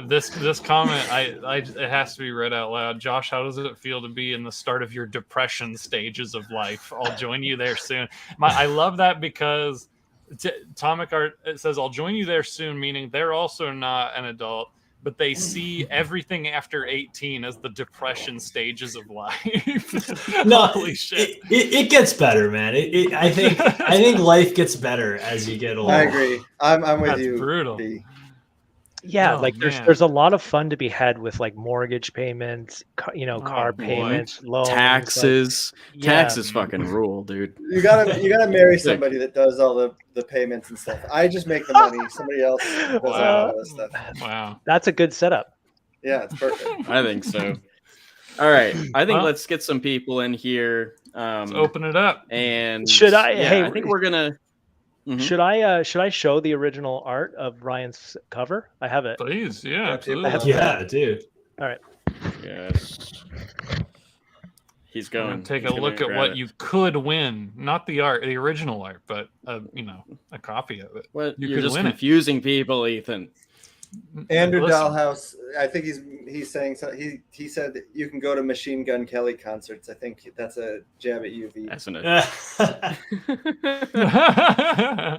This comment, it has to be read out loud. Josh, how does it feel to be in the start of your depression stages of life? I'll join you there soon. I love that, because Atomic Art, it says, I'll join you there soon, meaning they're also not an adult. but they see everything after 18 as the depression stages of life. No, Holy shit. It gets better, man. I think life gets better as you get older. I agree. I'm with That's you. brutal. B. Yeah, Oh, like man. there's a lot of fun to be had with like mortgage payments, car boy. payments, loans, Taxes. Like, yeah. Taxes fucking rule, dude. You gotta marry somebody that does all the payments and stuff. I just make the money. Somebody else does all that stuff. Wow. That's a good setup. Yeah, it's perfect. I think so. All right, I think let's get some people in here. Let's open it up. And Should I? Yeah, Hey, I think we're gonna. Should I show the original art of Ryan's cover? I have it. Please, yeah, absolutely. Yeah, dude. All right. Yes. He's I'm going. gonna take He's a gonna look at grab what it. you could win, not the art, the original art, but a copy of it. What? You You're could just win it. confusing people, Ethan. Andrew Listen. Dahlhaus, I think he's saying so. He said that you can go to Machine Gun Kelly concerts. I think that's a jab at UV. That's an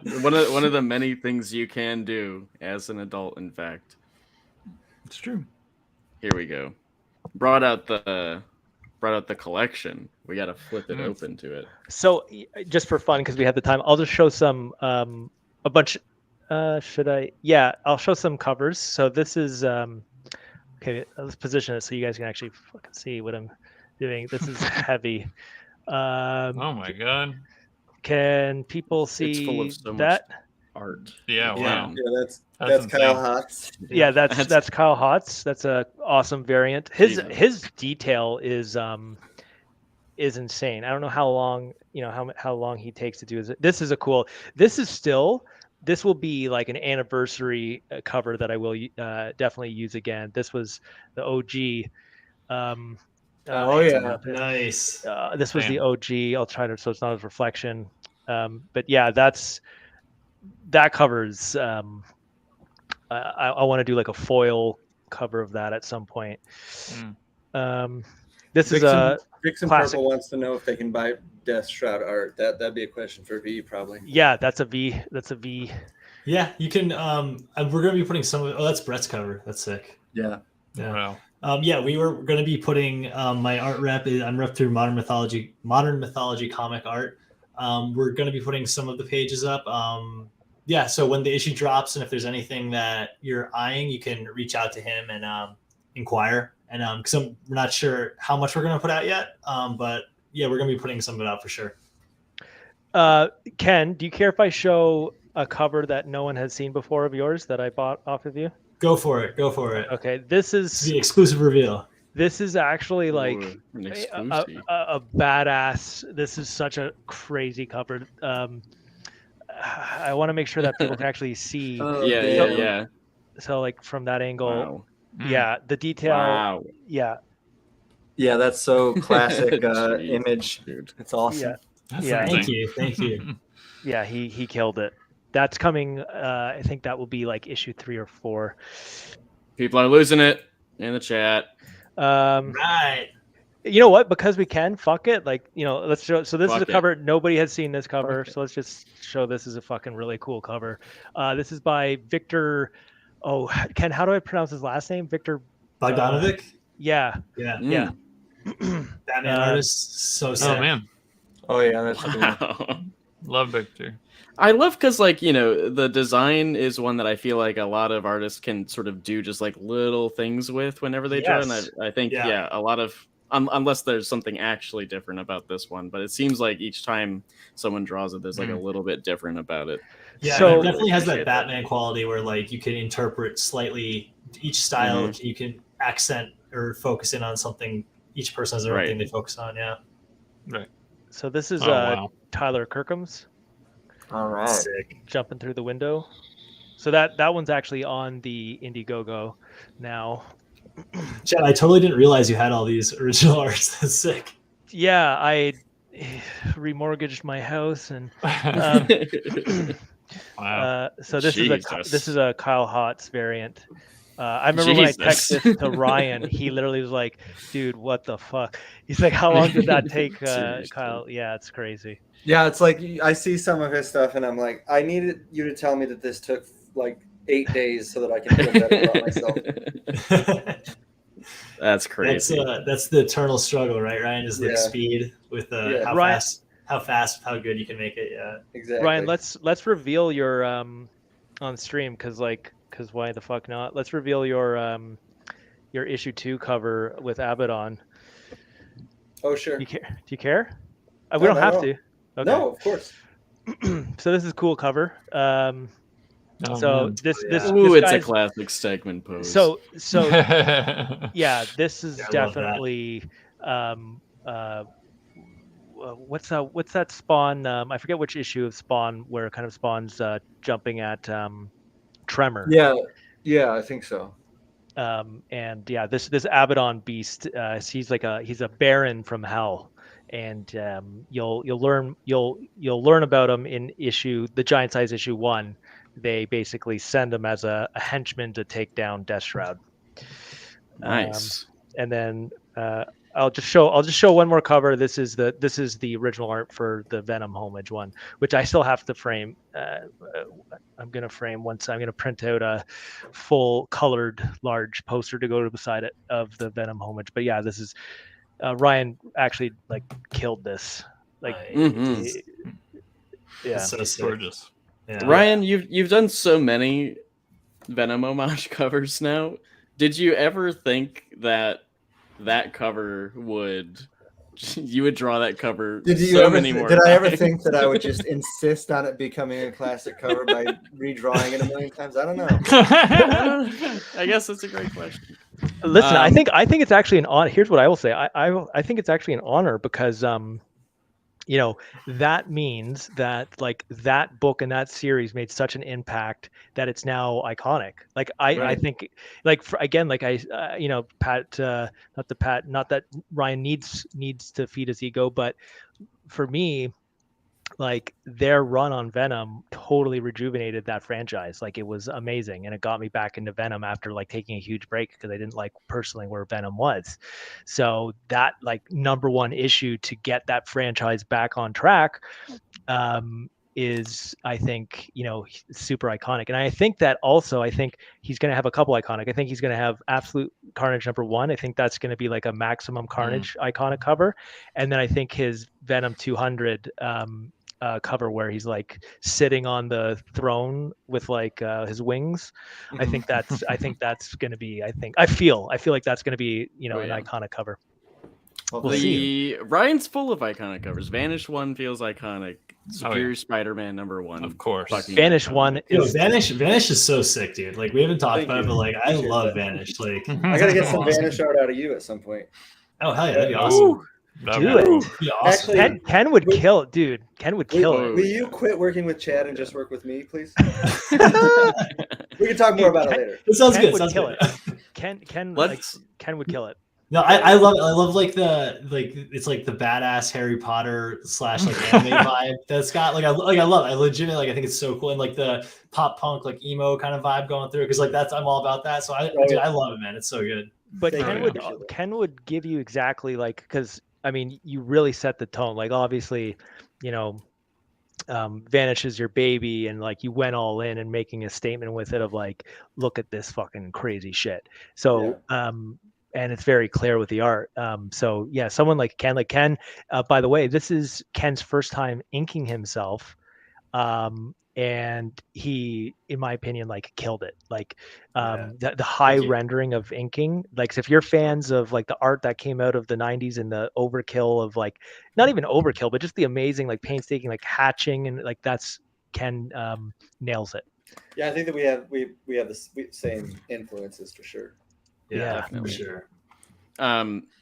It's one of the many things you can do as an adult. In fact, true. here we go. Brought out the collection. We got to flip it open to it. So just for fun, because we have the time, I'll just show some a bunch. Should I? Yeah, I'll show some covers. So this is okay. Let's position it so you guys can actually fucking see what I'm doing. This is heavy. Oh my god. Can people It's full see of so much that? art. Yeah. Wow. Yeah, that's insane. Kyle Hotz. Yeah, that's Kyle Hotz. That's a awesome variant. His detail is insane. I don't know how long how long he takes to do this. This will be like an anniversary cover that I will definitely use again. This was the OG. Nice. This was the OG. I'll try to, so it's not a reflection. But yeah, that covers. I want to do like a foil cover of that at some point. This is a Vixen classic. Purple wants to know if they can buy Deathstrout art. That'd be a question for V probably. Yeah, that's a V. That's a V. Yeah, you can. We're gonna be putting some of. Oh, that's Brett's cover. That's sick. Yeah. Wow. Yeah, we were going to be putting my art rep. I'm rep through Modern Mythology comic art. We're going to be putting some of the pages up. Yeah, so when the issue drops, and if there's anything that you're eyeing, you can reach out to him and inquire. And because I'm not sure how much we're going to put out yet, but yeah, we're going to be putting some of it out for sure. Ken, do you care if I show a cover that no one has seen before of yours that I bought off of you? Go for it. Go for it. Okay, this is the exclusive reveal. This is actually like a badass. This is such a crazy cover. I want to make sure that people can actually see. Yeah. So like from that angle, Wow. yeah, the detail. Wow. Yeah. Yeah, that's so classic image. Dude. It's awesome. Yeah. Thank you. Yeah, he killed it. That's coming. I think that will be like issue 3 or 4. People are losing it in the chat. Right. You know what? Because we can, fuck it. Like, let's show. So this is a Fuck cover. Nobody has seen this cover. So let's just show this is a fucking really cool cover. This is by Victor. Oh, Ken, how do I pronounce his last name? Victor Bogdanovic? Yeah. Batman artist. So sick. Oh man. Oh yeah, that's cool. Love Victor. I love because the design is one that I feel like a lot of artists can sort of do just like little things with whenever they draw. And I think a lot of unless there's something actually different about this one, but it seems like each time someone draws it, there's like a little bit different about it. Yeah, so, it definitely has that Batman quality where like you can interpret slightly each style. Mm-hmm. You can accent or focus in on something. Each person has their own thing they focus on. Yeah. Right. So this is Tyler Kirkham's. All right. Sick. Jumping through the window. So that one's actually on the Indiegogo now. Chad, I totally didn't realize you had all these original arts. That's sick. Yeah, I remortgaged my house and wow. So this is a Kyle Hotz variant. I remember when I texted to Ryan, he literally was like, "Dude, what the fuck?" He's like, "How long did that take, Kyle?" Yeah, it's crazy. Yeah, it's like I see some of his stuff and I'm like, I needed you to tell me that this took like 8 days so that I can feel better about myself. That's crazy. That's the eternal struggle, right, Ryan? Is like speed with how fast, how good you can make it. Yeah, exactly. Ryan, let's reveal your on stream because why the fuck not? Let's reveal your issue 2 cover with Abaddon. Oh sure. Do you care? We don't have to. Okay. No, of course. So this is a cool cover. This it's a classic Stegman pose. So yeah, this is definitely what's that Spawn? I forget which issue of Spawn where it kind of Spawn's jumping at Tremor. Yeah, I think so. And yeah, this Abaddon beast, he's a baron from hell, and you'll learn about him in the Giant Size issue 1. They basically send him as a henchman to take down Deathshroud. Nice. And then I'll just show one more cover. This is the original art for the Venom homage one, which I still have to frame. I'm gonna frame once. I'm gonna print out a full colored large poster to go beside it of the Venom homage. But yeah, this is Ryan actually like killed this. Like, yeah, it's so gorgeous. Yeah. Ryan, you've done so many Venom homage covers now. Did you ever think that cover you would draw that cover? Did I ever think that I would just insist on it becoming a classic cover by redrawing it a million times? I don't know. I guess that's a great question. Listen, I think it's actually an honor. Here's what I will say. I think it's actually an honor because that means that like that book and that series made such an impact that it's now iconic. Like I think like Pat, not that Ryan needs to feed his ego, but for me, like their run on Venom totally rejuvenated that franchise. Like it was amazing, and it got me back into Venom after like taking a huge break because I didn't like personally where Venom was. So that like #1 issue to get that franchise back on track is, I think, super iconic. And I think that also, I think he's going to have a couple iconic. I think he's going to have Absolute Carnage #1. I think that's going to be like a Maximum Carnage iconic cover. And then I think his Venom 200 cover where he's like sitting on the throne with like his wings. I think that's going to be, I feel like that's going to be, an iconic cover. Well, Ryan's full of iconic covers. Vanish 1 feels iconic. Superior Spider-Man #1, of course. Vanish 1 is Vanish is so sick, dude. Like we haven't talked about it, but like I love Vanish. Like I gotta get some Vanish art out of you at some point. Oh hell yeah, that'd be awesome. Do it. Awesome. Actually, Ken would kill it, dude. Ken would kill it. Will you quit working with Chad and just work with me, please? We can talk more about it later. It sounds good. Sounds good. Ken would kill it. No, I love it. I love it's like the badass Harry Potter / like anime vibe that's got I legitimately I think it's so cool, and like the pop punk like emo kind of vibe going through because like I'm all about that. So I love it, man. It's so good. But Ken would give you exactly like, because I mean you really set the tone. Like obviously, Vanish is your baby, and like you went all in and making a statement with it of like, look at this fucking crazy shit. So and it's very clear with the art. So yeah, someone like Ken, by the way, this is Ken's first time inking himself. And he, in my opinion, like killed it. Like the high rendering of inking. Like if you're fans of like the art that came out of the 90s and the overkill of like, not even overkill, but just the amazing like painstaking like hatching, and like that's Ken nails it. Yeah, I think that we have the same influences for sure. Yeah, for sure.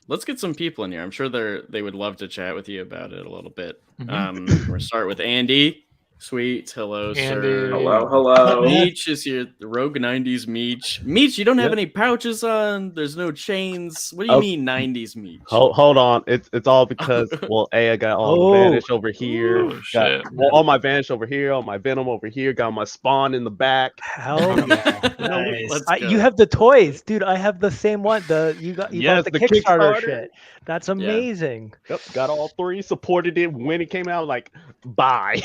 Let's get some people in here. I'm sure they would love to chat with you about it a little bit. We're gonna start with Andy. Sweet. Hello, Andy. sir. Hello. Meech is here. The Rogue 90s Meech. Meech, you don't have any pouches on. There's no chains. What do you mean 90s Meech? Hold on. It's all because, I got all the Vanish over here. Got all my Vanish over here. All my Venom over here. Got my Spawn in the back. Hell yeah. Nice. You have the toys. Dude, I have the same one. You got the Kickstarter shit. That's amazing. Yep. Got all 3. Supported it when it came out. Like, bye.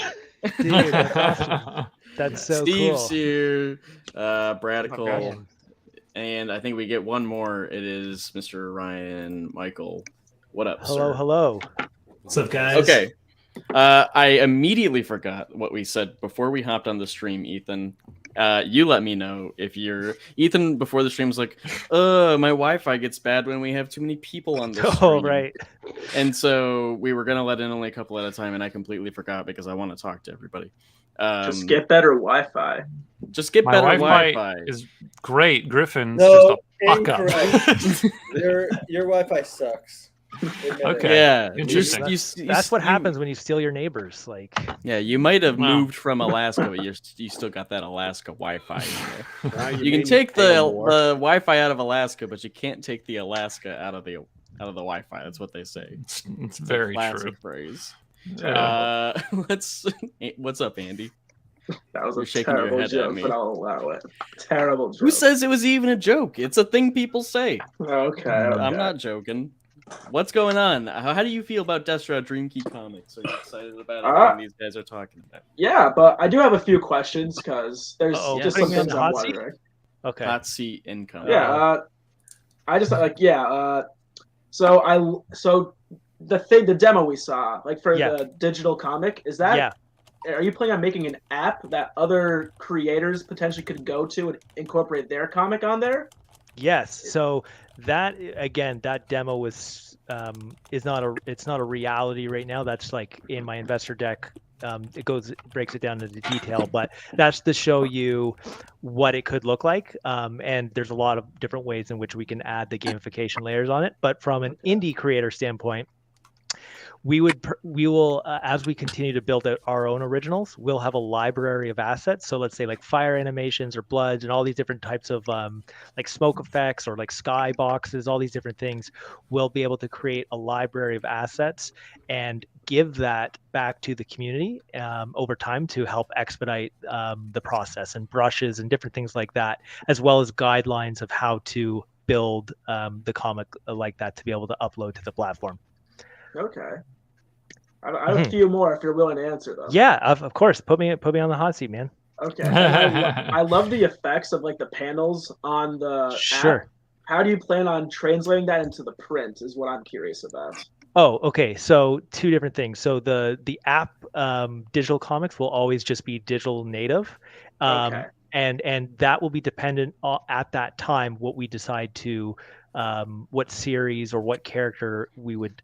Dude, that's awesome. That's so Steve's cool. here, Bradical, and I think we get one more. It is Mr. Ryan Michael. What up, hello, sir? Hello. What's up, guys? Okay. I immediately forgot what we said before we hopped on the stream, Ethan. You let me know if you're Ethan before the stream was like, my Wi-Fi gets bad when we have too many people on the stream. Oh, right. And so we were gonna let in only a couple at a time, and I completely forgot because I want to talk to everybody. Just get better Wi-Fi. Just get better Wi-Fi. Is great. Griffin's No, just a fuck up. Your Wi-Fi sucks. Okay. Yeah. Interesting. That's what happens when you steal your neighbors. Like. Yeah, you might have moved from Alaska, but you still got that Alaska Wi-Fi. You can take the Wi-Fi out of Alaska, but you can't take the Alaska out of the Wi-Fi. That's what they say. It's very true. Phrase. Yeah. What's up, Andy? That was You're a shaking your terrible head at joke, me. but I'll allow it. Terrible joke. Who says it was even a joke? It's a thing people say. Okay. I'm not joking. What's going on? How do you feel about Deathstrout Dream Key Comics? Are you excited about everything these guys are talking about? Yeah, but I do have a few questions because there's just some things I'm seat? wondering. Okay. Hot seat income. Yeah. I just So the demo we saw, like for the digital comic, is that? Yeah. Are you planning on making an app that other creators potentially could go to and incorporate their comic on there? Yes. So that demo was it's not a reality right now. That's like in my investor deck. It breaks it down into detail, but that's to show you what it could look like. And there's a lot of different ways in which we can add the gamification layers on it. But from an indie creator standpoint, we will as we continue to build out our own originals, we'll have a library of assets. So let's say like fire animations or bloods and all these different types of like smoke effects or like sky boxes, all these different things. We'll be able to create a library of assets and give that back to the community over time to help expedite the process, and brushes and different things like that, as well as guidelines of how to build the comic like that to be able to upload to the platform. Okay. I have a few more if you're willing to answer them. Yeah, of course. Put me on the hot seat, man. Okay. I love the effects of like the panels on the app. How do you plan on translating that into the print is what I'm curious about. Oh, okay. So two different things. So the app digital comics will always just be digital native. Okay. And that will be dependent at that time what we decide to what series or what character we would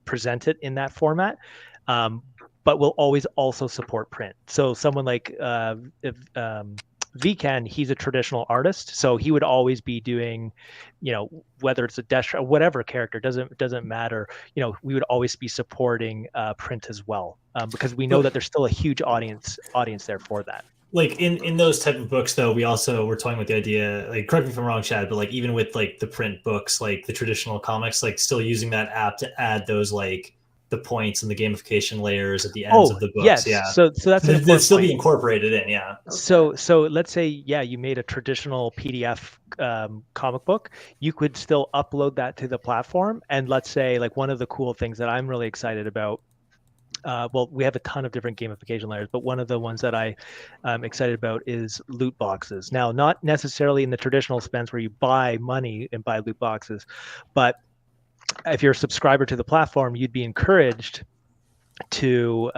present it in that format. But we'll always also support print. So someone like Vken, he's a traditional artist, so he would always be doing, whether it's a Deathstrout, whatever character, doesn't matter. We would always be supporting print as well, because we know that there's still a huge audience there for that. Like in those type of books, though, we're toying with the idea, like, correct me if I'm wrong, Chad, but like even with like the print books, like the traditional comics, like still using that app to add those like the points and the gamification layers at the ends of the books. Yes. Yeah. So that's they'd still be incorporated in. Yeah. So let's say, you made a traditional PDF comic book. You could still upload that to the platform. And let's say like one of the cool things that I'm really excited about, we have a ton of different gamification layers, but one of the ones that I'm excited about is loot boxes. Now, not necessarily in the traditional sense where you buy money and buy loot boxes, but if you're a subscriber to the platform, you'd be encouraged to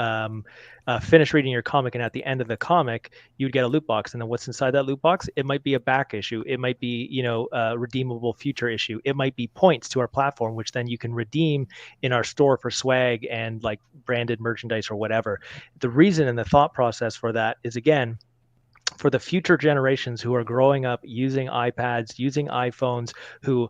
finish reading your comic, and at the end of the comic, you'd get a loot box. And then what's inside that loot box? It might be a back issue. It might be, a redeemable future issue. It might be points to our platform, which then you can redeem in our store for swag and like branded merchandise or whatever. The reason and the thought process for that is, again, for the future generations who are growing up using iPads, using iPhones, who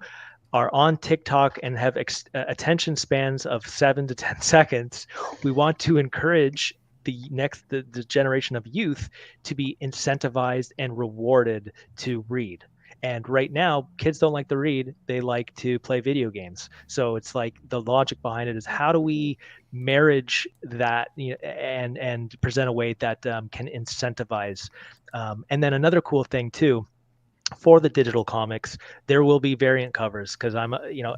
are on TikTok and have attention spans of 7 to 10 seconds, we want to encourage the generation of youth to be incentivized and rewarded to read. And right now, kids don't like to read; they like to play video games. So it's like the logic behind it is, how do we marriage that and present a way that can incentivize. And then another cool thing too for the digital comics, there will be variant covers because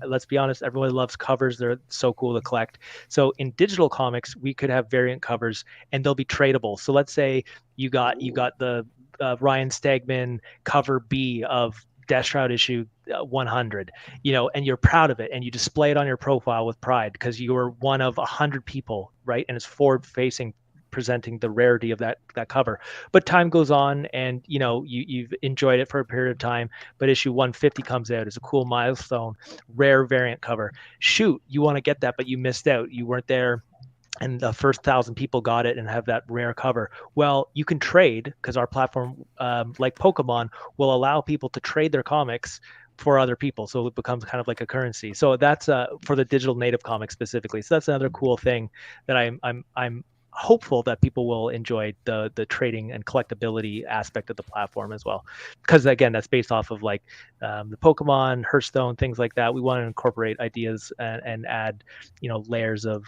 let's be honest, everyone loves covers. They're so cool to collect. So in digital comics, we could have variant covers and they'll be tradable. So let's say you got the RYAN STEGMAN cover B of Deathstrout issue 100, and you're proud of it and you display it on your profile with pride because you were one of 100 people, right? And it's forward facing, presenting the rarity of that cover. But time goes on and you've enjoyed it for a period of time, but issue 150 comes out as a cool milestone, rare variant cover. Shoot, you want to get that, but you missed out. You weren't there and the first 1,000 people got it and have that rare cover. Well, you can trade because our platform, like Pokemon, will allow people to trade their comics for other people. So it becomes kind of like a currency. So that's for the digital native comics specifically. So that's another cool thing that I'm hopeful that people will enjoy the trading and collectability aspect of the platform as well, because again, that's based off of like the Pokemon, Hearthstone, things like that. We want to incorporate ideas and add layers of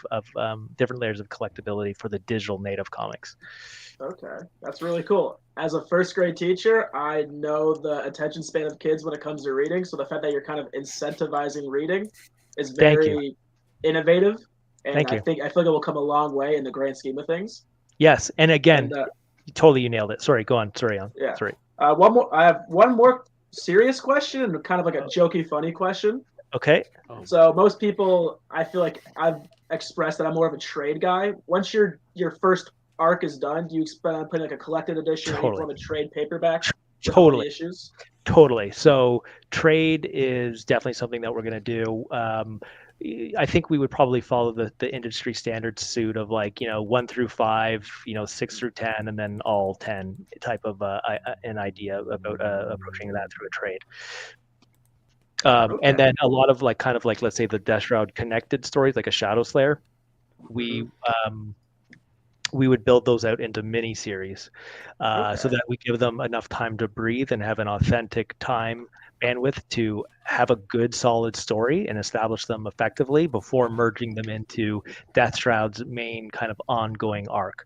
different layers of collectability for the digital native comics. Okay, that's really cool. As a first grade teacher, I know the attention span of kids when it comes to reading, so the fact that you're kind of incentivizing reading is very innovative. And I feel like it will come a long way in the grand scheme of things. Yes, and again, you nailed it. Sorry, go on. Sorry, yeah. Sorry. I have one more serious question and kind of like a jokey, funny question. Okay. So most people, I feel like I've expressed that I'm more of a trade guy. Once your first arc is done, do you expect on putting like a collected edition or a trade paperback? Totally. Issues? Totally. So trade is definitely something that we're going to do. I think we would probably follow the industry standard suit of 1 through 5, 6 through 10, and then all 10 type of an idea about approaching that through a trade. And then a lot of let's say the Deathstroud connected stories, like a Shadow Slayer, we would build those out into mini series so that we give them enough time to breathe and have an authentic time bandwidth to have a good solid story and establish them effectively before merging them into Deathshroud's main kind of ongoing arc.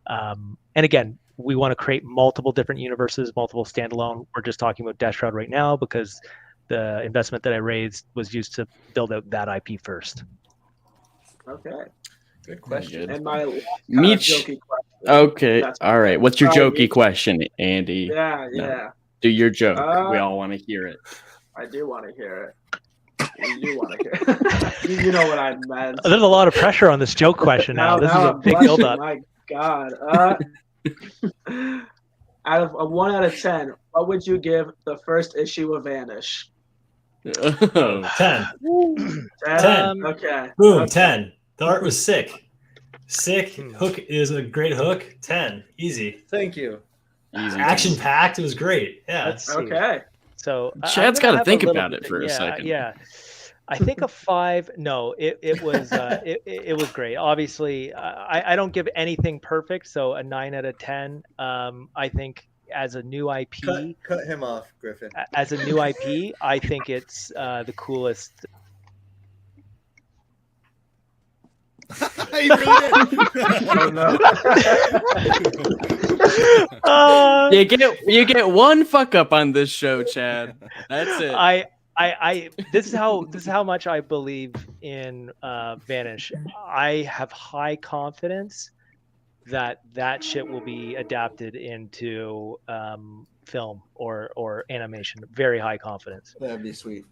And again, we want to create multiple different universes, multiple standalone. We're just talking about Deathstroud right now because the investment that I raised was used to build out that IP first. Okay. Good question. And my jokey question. Okay. All right. What's your jokey question, Andy? Yeah. No. Do your joke. We all want to hear it. I do want to hear it. You want to hear it. You know what I meant. There's a lot of pressure on this joke question now. This is a big build-up. My God. Out of a 1 out of 10, what would you give the first issue of Vanish? 10. 10. Okay. Boom. 10. The art was sick. Hook is a great hook. 10. Easy. Thank you. Easy. Action packed. It was great. Yeah. Okay. So Chad's got to think about it for a second. Yeah. I think a 5. No, it was it was great. Obviously, I don't give anything perfect, so a 9 out of 10. I think as a new IP, cut him off, Griffin. As a new IP, I think it's the coolest. He really did. Oh no! You get one fuck up on this show, Chad. That's it. This is how much I believe in Vanish. I have high confidence that shit will be adapted into film or animation. Very high confidence. That'd be sweet.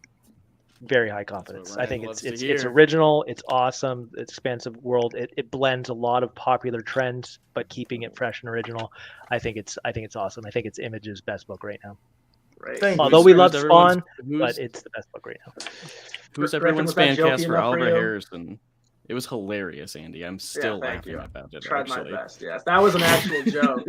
Very high confidence. I think it's original. It's awesome. It's expansive world. It blends a lot of popular trends, but keeping it fresh and original. I think it's awesome. I think it's Image's best book right now. Right. Although we love Spawn, but it's the best book right now. Who's everyone's fan cast for Oliver Harrison? It was hilarious, Andy. I'm still laughing about it. Tried my best. Yes, that was an actual joke.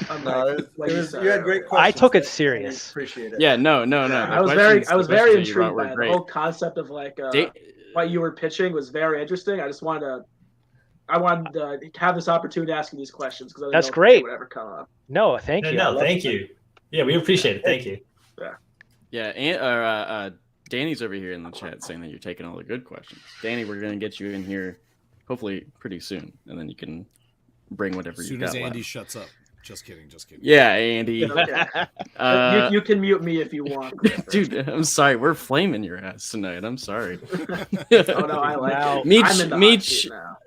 You had great questions. I took it serious. Appreciate it. Yeah, no. I was very intrigued by the whole concept of what you were pitching was very interesting. I wanted to have this opportunity to ask you these questions because that's great. Would ever come up. No, thank you. No, thank you. Yeah, we appreciate it. Thank you. Yeah. And Danny's over here in the chat saying that you're taking all the good questions. Danny, we're gonna get you in here hopefully pretty soon, and then you can bring whatever you got. As soon as Andy left. shuts up. Just kidding. Yeah, Andy. Okay. You can mute me if you want, dude. I'm sorry, we're flaming your ass tonight. I'm sorry. Oh no, I like it. I'm in the hot seat now.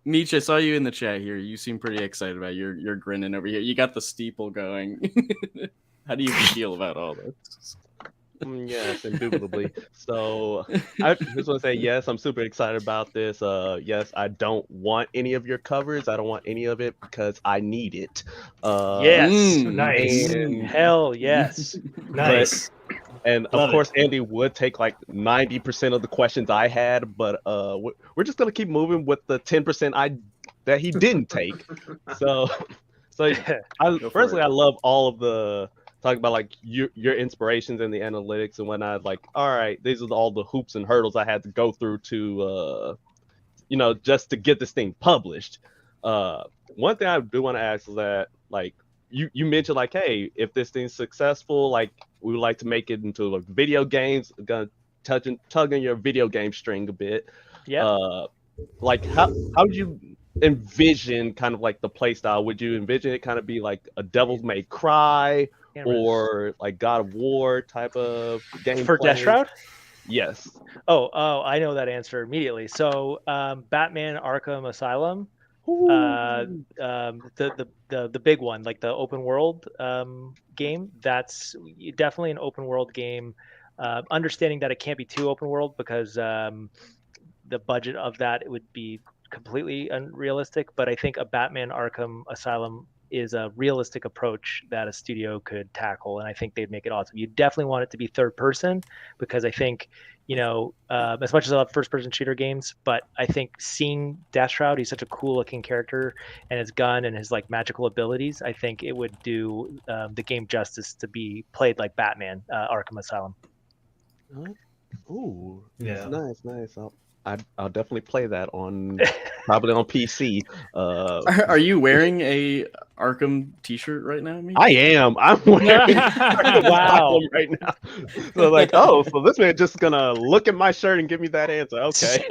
Meech, I saw you in the chat here. You seem pretty excited about it. You're grinning over here. You got the steeple going. How do you feel about all this? Yes, indubitably. So I just want to say yes, I'm super excited about this. Yes, I don't want any of your covers. I don't want any of it because I need it. Yes, nice. Hell yes, nice. And of course, Andy would take like 90% of the questions I had, but we're just gonna keep moving with the 10% that he didn't take. So personally, I love all of the talking about like your inspirations and the analytics and whatnot. Like, all right, these are all the hoops and hurdles I had to go through to just to get this thing published. One thing I do want to ask is that like you mentioned like, hey, if this thing's successful, like we would like to make it into like video games. Gonna tug on your video game string a bit. Yeah. Like how would you envision kind of like the play style? Would you envision it kind of be like a Devil May Cry or like God of War type of game for Deathstroud? Yes. Oh, I know that answer immediately. So, Batman: Arkham Asylum, the big one, like the open world game. That's definitely an open world game. Understanding that it can't be too open world because the budget of that it would be completely unrealistic. But I think a Batman: Arkham Asylum is a realistic approach that a studio could tackle, and I think they'd make it awesome. You definitely want it to be third person because I think, as much as I love first person shooter games, but I think seeing Deathstroud, he's such a cool looking character, and his gun and his like magical abilities, I think it would do the game justice to be played like Batman: Arkham Asylum. Ooh, yeah, nice. I'll definitely play that on probably on PC. Are you wearing a Arkham t-shirt right now? I am. I'm wearing wow right now. So like, so this man just gonna look at my shirt and give me that answer. Okay.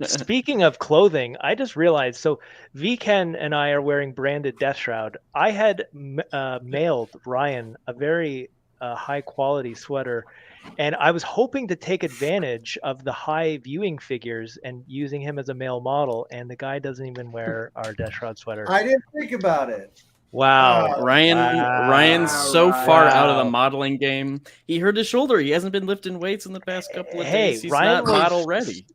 Speaking of clothing, I just realized. So VKen and I are wearing branded Deathshroud. I had mailed Ryan a very high quality sweater. And I was hoping to take advantage of the high viewing figures and using him as a male model, and the guy doesn't even wear our Deathstroud sweater. I didn't think about it. Wow. Ryan's so far out of the modeling game. He hurt his shoulder. He hasn't been lifting weights in the past couple of days. He's not model ready.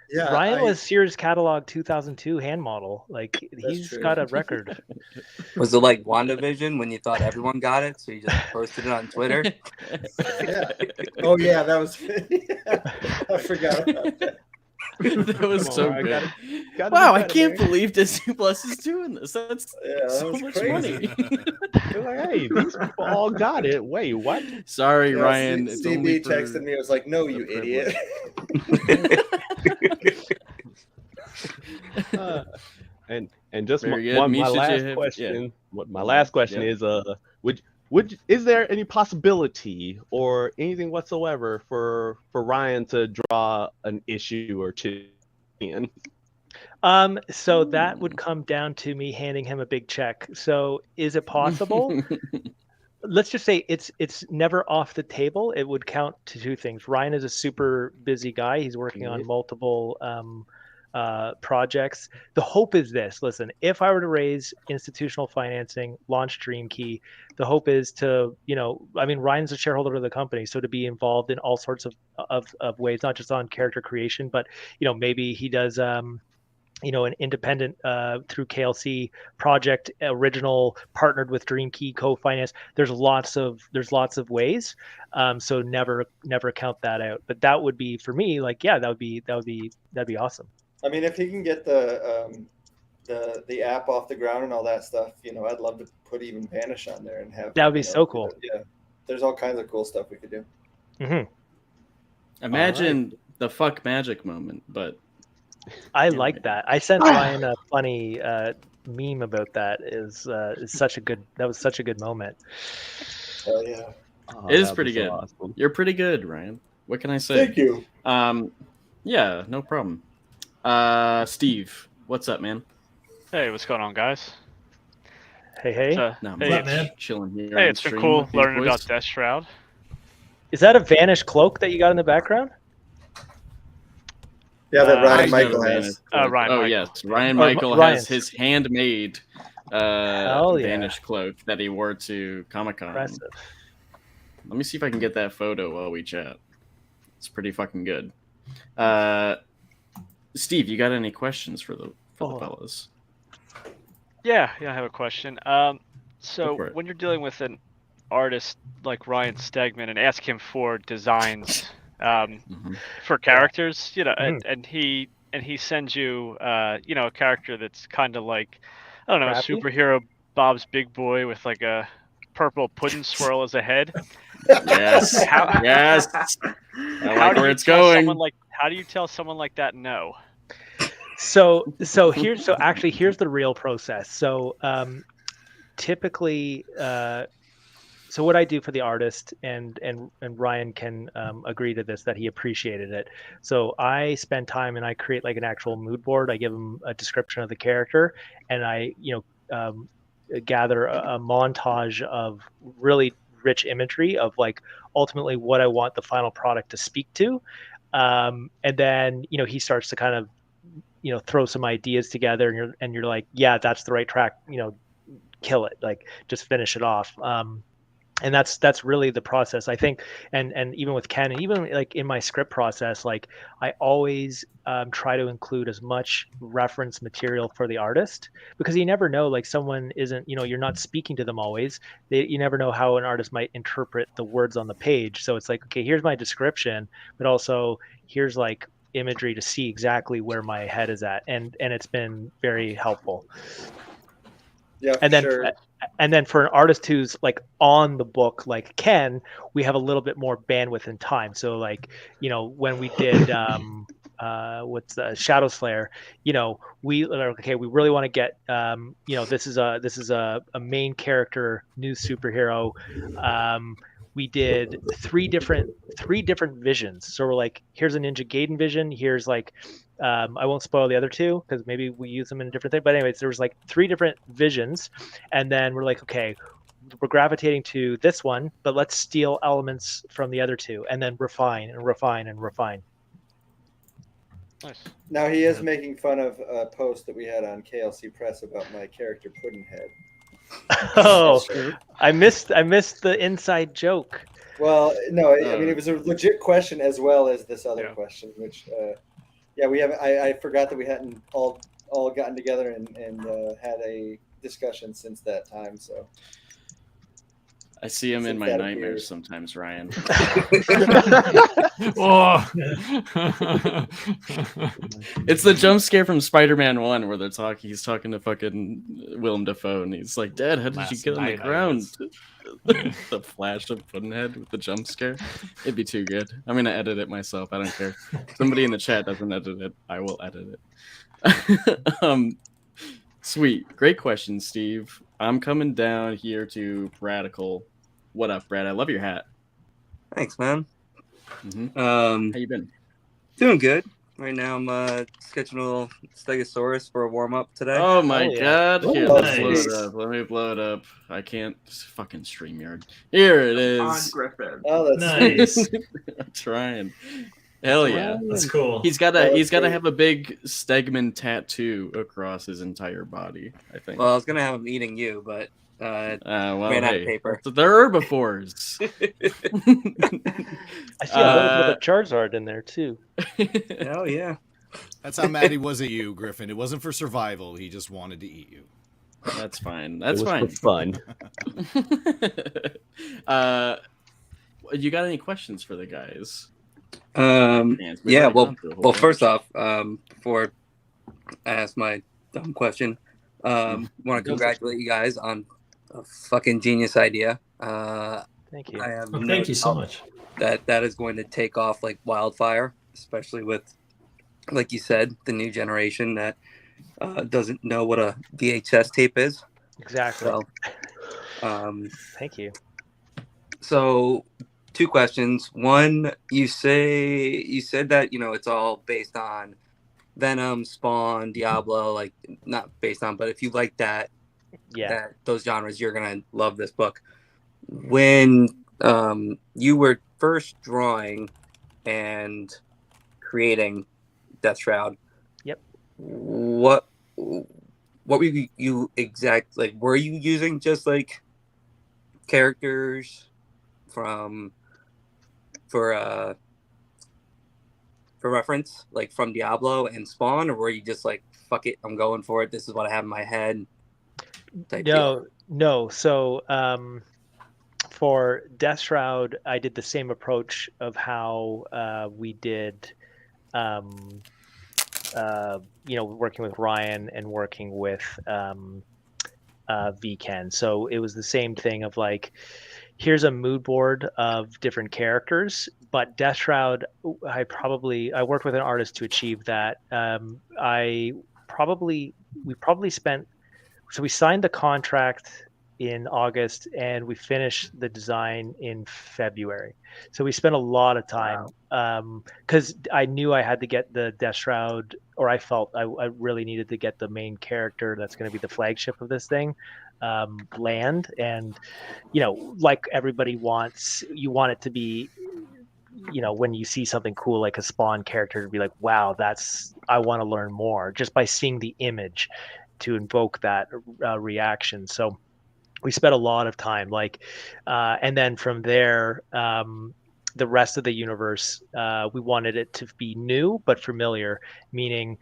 Yeah, Ryan was Sears Catalog 2002 hand model. Like he's got a record. Was it like WandaVision when you thought everyone got it, so you just posted it on Twitter? Yeah. Oh yeah, that was. I forgot about that. That was so good. Wow, I can't believe Disney Plus is doing this. That's so much money. They're like, hey, these people all got it. Wait, what? Sorry, Ryan. CB texted me. I was like, no, you idiot. And just my last question. What my last question is, is there any possibility or anything whatsoever for Ryan to draw an issue or two in? So that would come down to me handing him a big check. So is it possible? Let's just say it's never off the table. It would count to two things. Ryan is a super busy guy. He's working on multiple projects. The hope is this. Listen, if I were to raise institutional financing, launch DreamKey, the hope is to, Ryan's a shareholder of the company, so to be involved in all sorts of ways, not just on character creation, but maybe he does an independent through KLC project, original, partnered with DreamKey, co-finance. There's lots of ways. So never count that out. But that would be for me, like, yeah, that'd be awesome. I mean, if he can get the app off the ground and all that stuff, I'd love to put even Vanish on there and have that would be so cool. Yeah, there's all kinds of cool stuff we could do. Mm-hmm. Imagine the fuck magic moment, but I like that. I sent Ryan a funny meme about that. That was such a good moment. Oh yeah, it is pretty good. Awesome. You're pretty good, Ryan. What can I say? Thank you. Yeah, no problem. Steve, what's up, man? Hey, what's going on, guys? Hey. No, What's up, man? chilling here. Hey, on it's been stream cool with you learning boys. about Deathshroud. Is that a vanished cloak that you got in the background? Yeah, that Ryan He's got a Michael Vantage has. cloak. Ryan Oh Michael. yes, Ryan Or Michael Ryan's. has his handmade Hell yeah. Vanish cloak that he wore to Comic-Con. Impressive. Let me see if I can get that photo while we chat. It's pretty fucking good. Steve, you got any questions for the fellas? Yeah, I have a question. Go So for it. when you're dealing with an artist like Ryan Stegman and ask him for designs for characters, and he sends you, a character that's kind of like, I don't know, Crappy? superhero Bob's Big Boy with like a purple pudding swirl as a head. Yes, yes. I like where it's going. How do you tell someone like that no? So here's the real process. So typically, so what I do for the artist, and Ryan can agree to this, that he appreciated it. So I spend time and I create like an actual mood board. I give him a description of the character, and I gather a montage of really rich imagery of like ultimately what I want the final product to speak to, and then he starts to kind of throw some ideas together, and you're like, yeah, that's the right track, kill it, like just finish it off. And that's really the process, I think. And even with Ken, and even like in my script process, like I always try to include as much reference material for the artist, because you never know, like someone isn't, you're not speaking to them always. You never know how an artist might interpret the words on the page. So it's like, okay, here's my description, but also here's like imagery to see exactly where my head is at, and it's been very helpful. Yeah, and then for an artist who's like on the book like Ken, we have a little bit more bandwidth and time. So like when we did what's the Shadow Slayer, we really want to get this is a main character, new superhero. We did three different visions. So we're like, here's a Ninja Gaiden vision. Here's like, I won't spoil the other two because maybe we use them in a different thing. But anyways, there was like three different visions, and then we're like, okay, we're gravitating to this one, but let's steal elements from the other two, and then refine and refine and refine. Nice. Now he is making fun of a post that we had on KLC Press about my character Puddinhead. Oh, I missed the inside joke. Well, no, I mean it was a legit question as well as this other question, which we have. I forgot that we hadn't all gotten together and had a discussion since that time. So I see him in my nightmares sometimes, Ryan. Oh. It's the jump scare from Spider-Man 1 where he's talking to fucking Willem Dafoe, and he's like, Dad, how did you get on the ground? The flash of Puddinhead with the jump scare. It'd be too good. I'm going to edit it myself. I don't care. Somebody in the chat doesn't edit it. I will edit it. Sweet. Great question, Steve. I'm coming down here to Radical. What up, Brad? I love your hat. Thanks, man. How you been? Doing good. Right now I'm sketching a little Stegosaurus for a warm-up today. Oh my god. Here, let's blow nice. it up. Let me blow it up. I can't fucking StreamYard. Here it is. On Griffin. Oh, that's Nice. I'm trying. Hell yeah. That's cool. He's gotta have a big Stegman tattoo across his entire body, I think. Well, I was gonna have him eating you, but ran out of paper. They're herbivores. I see a little bit of Charizard in there too. Oh yeah. That's how mad he was at you, Griffin. It wasn't for survival. He just wanted to eat you. That's fine. That's it was fine. For fun. You got any questions for the guys? Yeah. Well, first off, before I ask my dumb question, want to congratulate you guys on a fucking genius idea. Thank you. Thank you so much. That is going to take off like wildfire, especially with, like you said, the new generation that doesn't know what a VHS tape is. Exactly. So, thank you. So, two questions. One, you said that it's all based on Venom, Spawn, Diablo, like not based on, but if you like that those genres, you're gonna love this book. When you were first drawing and creating Deathshroud, what were you exactly like? Were you using just like characters for reference, like from Diablo and Spawn, or were you just like, fuck it, I'm going for it, this is what I have in my head type deal? No. So for Deathstroud, I did the same approach of how we did working with Ryan and working with VKen. So it was the same thing of like, here's a mood board of different characters, but Deathshroud, I worked with an artist to achieve that. We signed the contract in August and we finished the design in February. So we spent a lot of time because I knew I had to get the Deathshroud, or I felt I really needed to get the main character that's going to be the flagship of this thing land. And like everybody wants, you want it to be, when you see something cool like a Spawn character, to be like, wow, I want to learn more just by seeing the image to invoke that reaction. So we spent a lot of time and then from there, the rest of the universe, we wanted it to be new but familiar, meaning,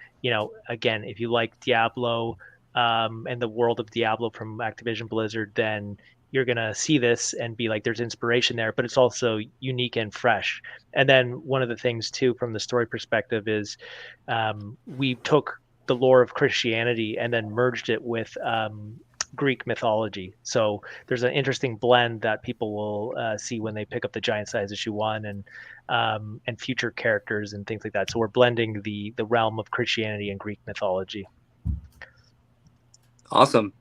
again, if you like Diablo and the world of Diablo from Activision Blizzard, then you're going to see this and be like, there's inspiration there, but it's also unique and fresh. And then one of the things too, from the story perspective, is we took the lore of Christianity and then merged it with Greek mythology. So there's an interesting blend that people will see when they pick up the Giant Size issue 1 and future characters and things like that. So we're blending the realm of Christianity and Greek mythology. Awesome.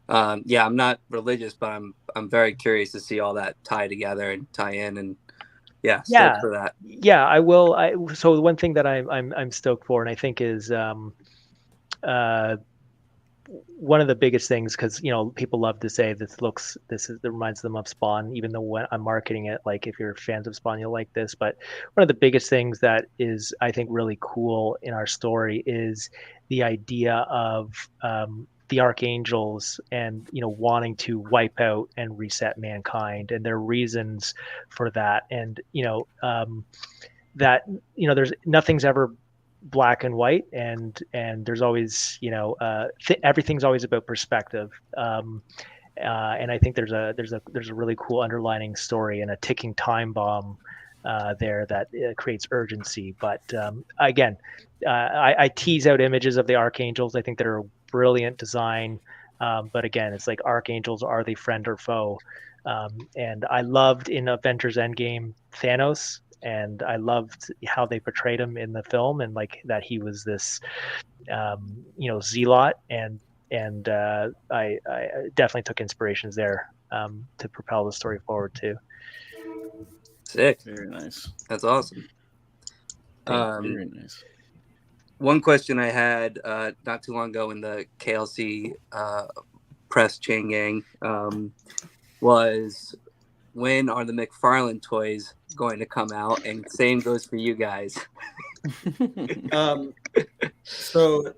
I'm not religious, but I'm very curious to see all that tie together and tie in, and stoked for that. Yeah, I will. So one thing that I'm stoked for, and I think is one of the biggest things, because people love to say that reminds them of Spawn, even though when I'm marketing it, like, if you're fans of Spawn, you'll like this. But one of the biggest things that is, I think, really cool in our story is the idea of the archangels and wanting to wipe out and reset mankind, and their reasons for that. And there's nothing's ever black and white, and there's always everything's always about perspective, and I think there's a really cool underlining story and a ticking time bomb there that creates urgency. But again, I tease out images of the archangels. I think they're a brilliant design, but again, it's like, archangels, are they friend or foe? And I loved in Avengers Endgame Thanos, and I loved how they portrayed him in the film, and like that he was this zealot, and I definitely took inspirations there to propel the story forward too. Sick. Very nice. That's awesome. Very nice. One question I had not too long ago in the KLC press chain gang was, when are the McFarlane toys going to come out? And same goes for you guys. So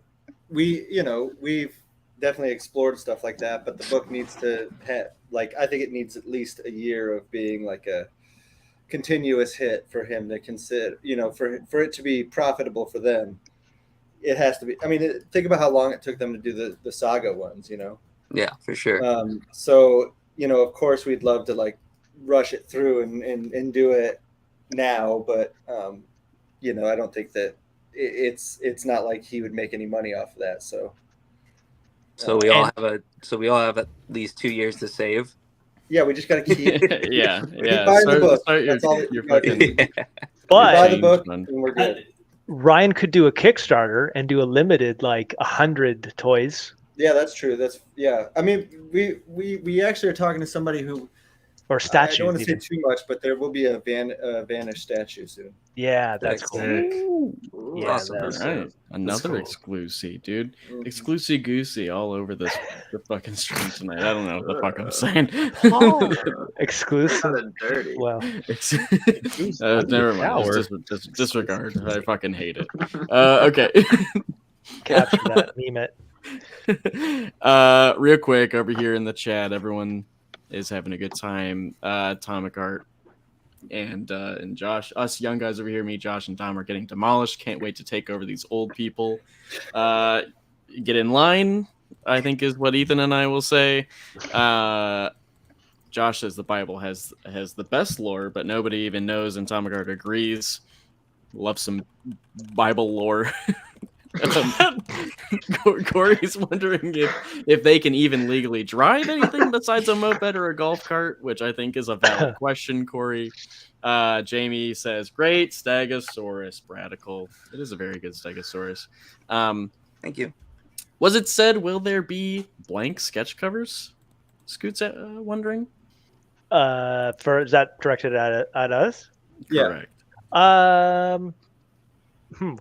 we've definitely explored stuff like that, but the book needs to have, I think it needs at least a year of being like a continuous hit for him to consider, for it to be profitable for them. It has to be. I mean, think about how long it took them to do the saga ones, Yeah, for sure. So, of course we'd love to rush it through and do it now, but I don't think that it's not like he would make any money off of that. So we all have at least 2 years to save. Yeah, we just got to keep buy the book. That's all that you got to do. But buy the book and we're good. Ryan could do a Kickstarter and do a limited 100 toys. Yeah, that's true. I mean, we actually are talking to somebody who or statues. I don't want to say even. too much, but there will be a Vanish statue soon. Yeah, that's cool. Yeah, Awesome. all right. Another cool. exclusive, dude. Exclusive goosey all over the fucking stream tonight. I don't know what the fuck I'm saying. Exclusive. Dirty. Well, never mind. Just disregard. I fucking hate it. Okay. capture that, meme it. Real quick over here in the chat, everyone is having a good time. Atomic Art and Josh, us young guys over here, me, Josh, and Tom are getting demolished. Can't wait to take over these old people. Get in line, I think is what Ethan and I will say. Josh says the Bible has the best lore, but nobody even knows, and Atomic Art agrees. Love some Bible lore. Corey's wondering if they can even legally drive anything besides a moped or a golf cart, which I think is a valid question, Corey. Jamie says, great Stegosaurus, Radical. It is a very good Stegosaurus. Thank you. Was it said, will there be blank sketch covers? Scoot's wondering. Is that directed at us? Correct.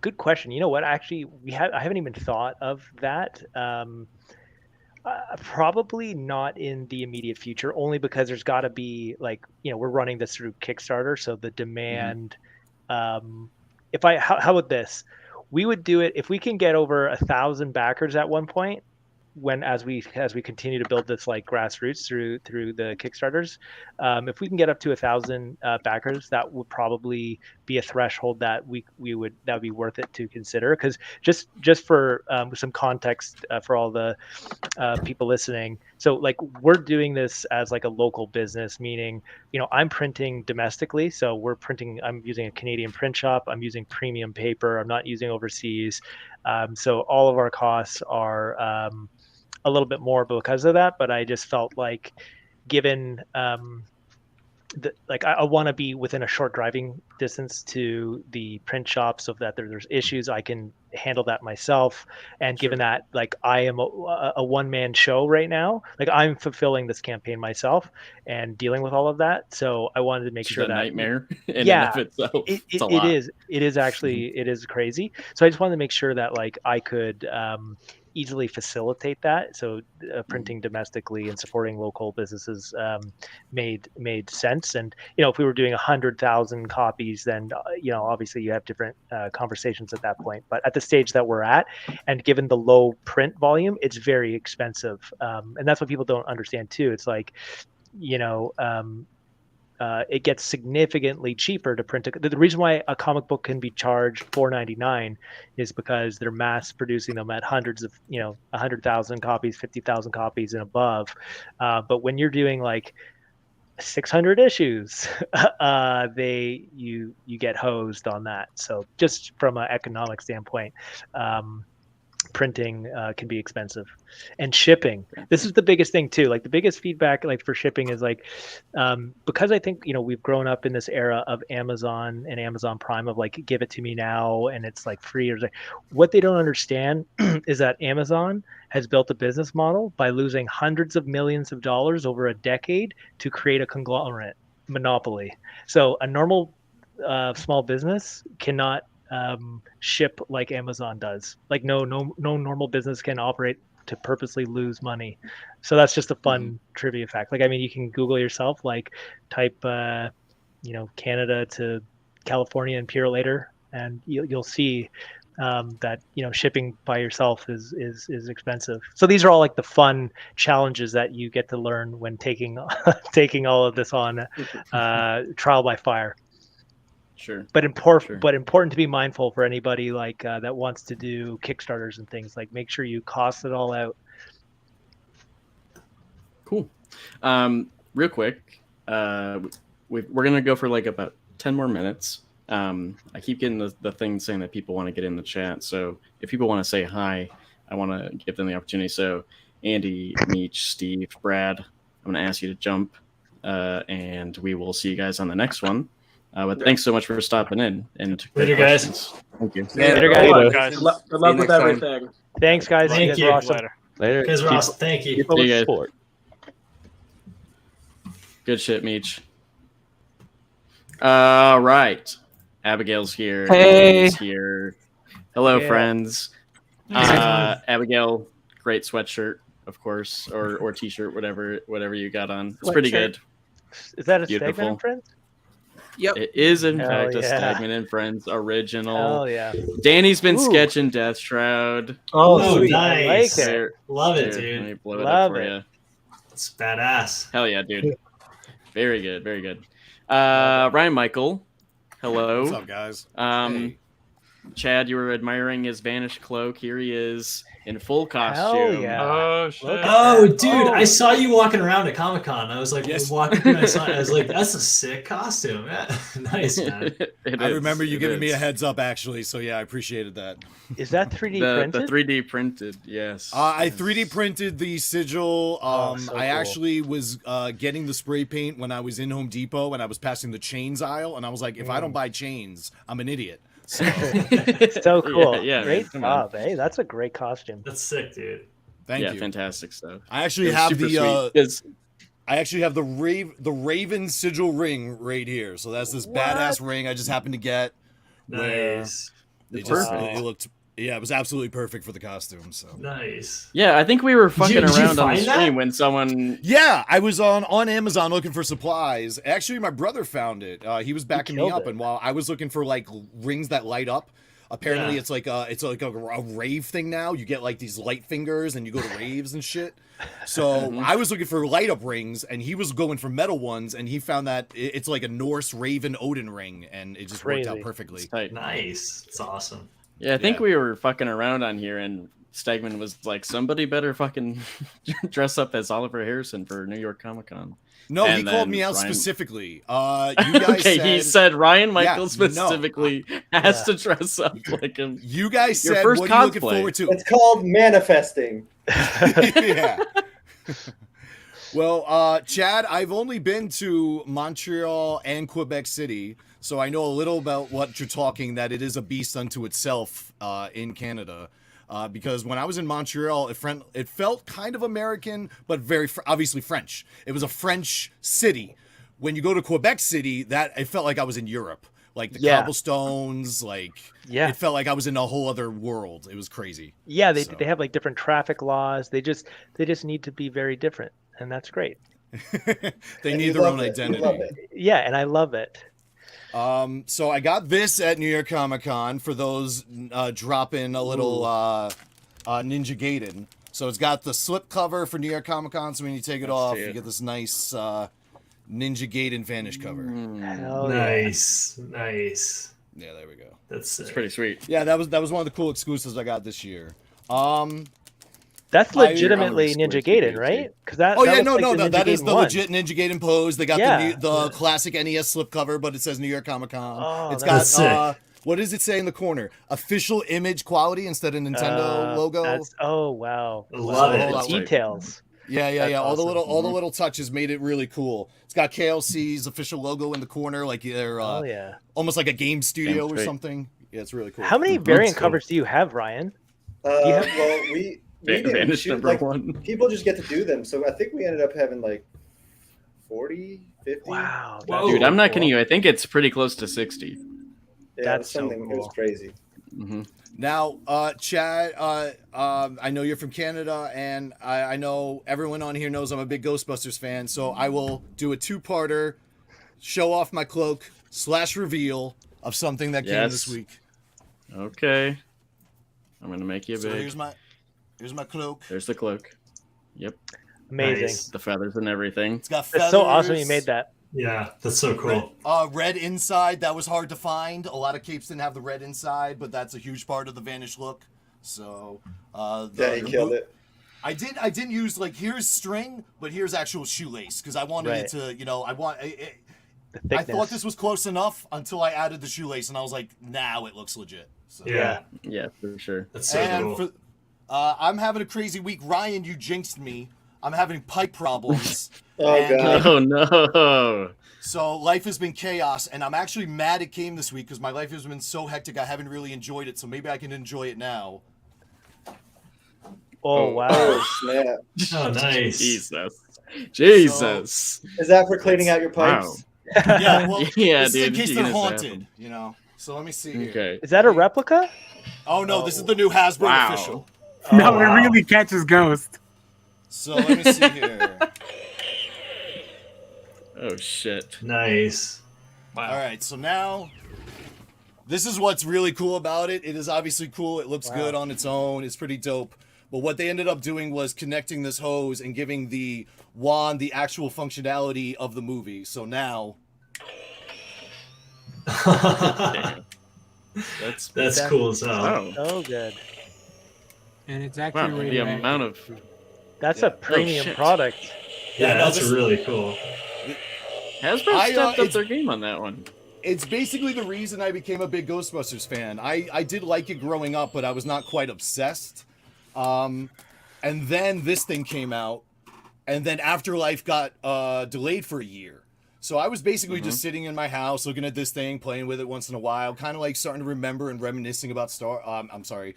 Good question. You know what? Actually, I haven't even thought of that. Probably not in the immediate future, only because there's got to be we're running this through Kickstarter, so the demand. How about this? We would do it if we can get over 1,000 backers at one point. As we continue to build this grassroots through the Kickstarters, if we can get up to 1,000 backers, that would probably be a threshold that would be worth it to consider. Because just for some context for all the people listening, so we're doing this as a local business, meaning I'm printing domestically, so I'm using a Canadian print shop, I'm using premium paper, I'm not using overseas, so all of our costs are a little bit more because of that, but I just felt given I want to be within a short driving distance to the print shop, so that there's issues I can handle that myself. And given that I am a one-man show right now, I'm fulfilling this campaign myself and dealing with all of that, so I wanted to make sure that nightmare it is actually it is crazy, so I just wanted to make sure that I could easily facilitate that. So printing domestically and supporting local businesses made sense. And if we were doing 100,000 copies, then obviously you have different conversations at that point. But at the stage that we're at, and given the low print volume, it's very expensive. And that's what people don't understand too. It's it gets significantly cheaper to print. The reason why a comic book can be charged $4.99 is because they're mass producing them at hundreds of 100,000 copies, 50,000 copies and above. But when you're doing 600 issues, you get hosed on that. So just from an economic standpoint, printing can be expensive, and shipping. This is the biggest thing too. The biggest feedback for shipping is because I think we've grown up in this era of Amazon and Amazon Prime of give it to me now and it's free. Or what they don't understand is that Amazon has built a business model by losing hundreds of millions of dollars over a decade to create a conglomerate monopoly. So a normal small business cannot ship like Amazon does. No normal business can operate to purposely lose money. So that's just a fun trivia fact. You can Google yourself, type Canada to California and Pure Later, and you'll see that shipping by yourself is expensive. So these are all the fun challenges that you get to learn when taking all of this on trial by fire. Sure. But important to be mindful for anybody that wants to do Kickstarters and things. Make sure you cost it all out. Cool. Real quick, we're gonna go for about 10 more minutes. I keep getting the thing saying that people want to get in the chat. So if people want to say hi, I want to give them the opportunity. So Andy, Meech, Steve, Brad, I'm gonna ask you to jump, and we will see you guys on the next one. But thanks so much for stopping in. And later, guys. Thank you. Later, guys. Good luck with everything. Thanks, guys. Thank you. Awesome. Later. Guys are awesome. Thank you. Keep up with the sport. Good shit, Meech. All right. Abigail's here. Hey. He's here. Hello, Yeah. friends. Abigail, great sweatshirt, of course, or t-shirt, whatever you got on. It's pretty good. Is that a Beautiful. Stegman and Friends? Yep. It is, in Hell fact, a yeah. Stegman and Friends original. Oh yeah. Danny's been Ooh. sketching Deathshroud. Oh, sweet. nice. I like it. Here, Love it, let dude. me blow it Love up for it. you. It's badass. Hell yeah, dude. Very good, very good. Ryan Michael, hello. What's up, guys? Hey. Chad, you were admiring his vanished cloak. Here he is in full Hell costume. yeah. Oh shit! Look at Oh, that. dude, Oh. I saw you walking around at Comic-Con. I was like, Yes. walking through, I was like, that's a sick costume. Yeah. Nice, man. I remember you giving me a heads up, actually. So yeah, I appreciated that. Is that 3D The printed? 3D printed, yes. I 3D printed the sigil. So I cool. actually was getting the spray paint when I was in Home Depot and I was passing the chains aisle, and I was like, if I don't buy chains, I'm an idiot. So So cool. Yeah, Great man, come on. job. Hey, that's a great costume. That's sick, dude. thank yeah, you. fantastic stuff. I actually It was have super the sweet, 'cause- I actually have the Raven sigil ring right here. So that's this badass ring I just happened to get. Where Nice. it Perfect. looked, yeah, it was absolutely perfect for the costume. So Nice. Yeah, I think we were fucking did you around on the find that? stream when someone. yeah, I was on Amazon looking for supplies. Actually, my brother found it. He was backing me killed up, it. and while I was looking for like rings that light up, apparently Yeah. it's like a rave thing now. You get like these light fingers, and you go to raves and shit. So I was looking for light up rings, and he was going for metal ones, and he found that it's like a Norse Raven Odin ring, and it just worked out Crazy. perfectly. It's tight. Nice. It's awesome. Yeah, I think Yeah. we were fucking around on here, and Stegman was like, somebody better fucking dress up as Oliver Harrison for New York Comic Con. No, he And called then me out Ryan- specifically. You guys Okay, he said Ryan Michael no. specifically has to dress up like him. You guys Your said, first what are you looking cosplay. forward to? It's called manifesting. Yeah. Well, Chad, I've only been to Montreal and Quebec City, so I know a little about what you're talking, that it is a beast unto itself in Canada. Because when I was in Montreal, it felt kind of American, but very obviously French. It was a French city. When you go to Quebec City, it felt like I was in Europe. Like the Yeah. cobblestones, Yeah. it felt like I was in a whole other world. It was crazy. Yeah, they So. have like different traffic laws. They just need to be very different, and that's great. They And need you their love own it. You identity. love it. Yeah, and I love it. So I got this at New York Comic Con for those dropping a little Ninja Gaiden. So it's got the slip cover for New York Comic Con. So when you take it off, you get this nice Ninja Gaiden Vanish cover. Hell yeah. Nice. Nice. Yeah, there we go. That's It's pretty sweet. Yeah, that was one of the cool exclusives I got this year. That's I- legitimately I'm Ninja squeezed Gaiden, right? Because that. Oh that yeah, looks like the Ninja that is Gaiden the 1. legit Ninja Gaiden pose. They got Yeah. the classic NES slipcover, but it says New York Comic Con. Oh, It's that's got sick. what does it say in the corner? Official image quality instead of Nintendo logo. Oh wow! Love it. The Hold on, wait. details. Yeah. That's All the awesome. little touches made it really cool. It's got KLC's official logo in the corner, like they're Oh yeah. almost like a game studio or great. something. Yeah, it's really cool. How many That's variant cool. covers do you have, Ryan? Well, we didn't Vanish shoot, number like, one. people just get to do them. So I think we ended up having like 40, 50. Wow. Whoa. Dude, I'm not kidding cool. you. I think it's pretty close to 60. Yeah, it That's was so something. It was cool. crazy. Mm-hmm. Now, Chad, I know you're from Canada, and I know everyone on here knows I'm a big Ghostbusters fan, so I will do a two-parter, show off my cloak / reveal of something that came this week. Okay. I'm gonna make you So big. here's my cloak. There's the cloak. Yep. Amazing. Nice. The feathers and everything. It's got feathers. That's so awesome you made that. Yeah, that's so cool. Red inside, that was hard to find. A lot of capes didn't have the red inside, but that's a huge part of the Vanish look. So, Yeah, he killed it. I didn't use like here's string, but here's actual shoelace because I wanted it to, I thought this was close enough until I added the shoelace, and I was like, now it looks legit. So. Yeah. Yeah, for sure. That's so And cool. I'm having a crazy week. Ryan, you jinxed me. I'm having pipe problems. Oh god. Oh no. So life has been chaos, and I'm actually mad it came this week because my life has been so hectic. I haven't really enjoyed it, so maybe I can enjoy it now. Oh wow. Oh snap. Oh, nice. Jesus. Jesus. So, is that for cleaning out your pipes? Wow. Yeah, well, yeah, this dude, is in case you they're can haunted, you know. So let me see here. Okay. Is that a replica? Oh no, this is the new Hasbro Wow. official. No, it really catches ghost. So let me see here. Oh shit. Nice. Wow. All right, so now this is what's really cool about it. It is obviously cool. It looks good on its own. It's pretty dope. But what they ended up doing was connecting this hose and giving the wand the actual functionality of the movie. So now That's cool as hell. Wow. Oh, good. And it's Wow, actually the amount of That's a premium shit. product. Yeah, that's this- really cool. Hasbro stepped up it's- their game on that one. it's basically the reason I became a big Ghostbusters fan. I did like it growing up, but I was not quite obsessed. And then this thing came out, and then Afterlife got delayed for a year. So I was basically just sitting in my house looking at this thing, playing with it once in a while, kind of like starting to remember and reminiscing about Ghostbusters.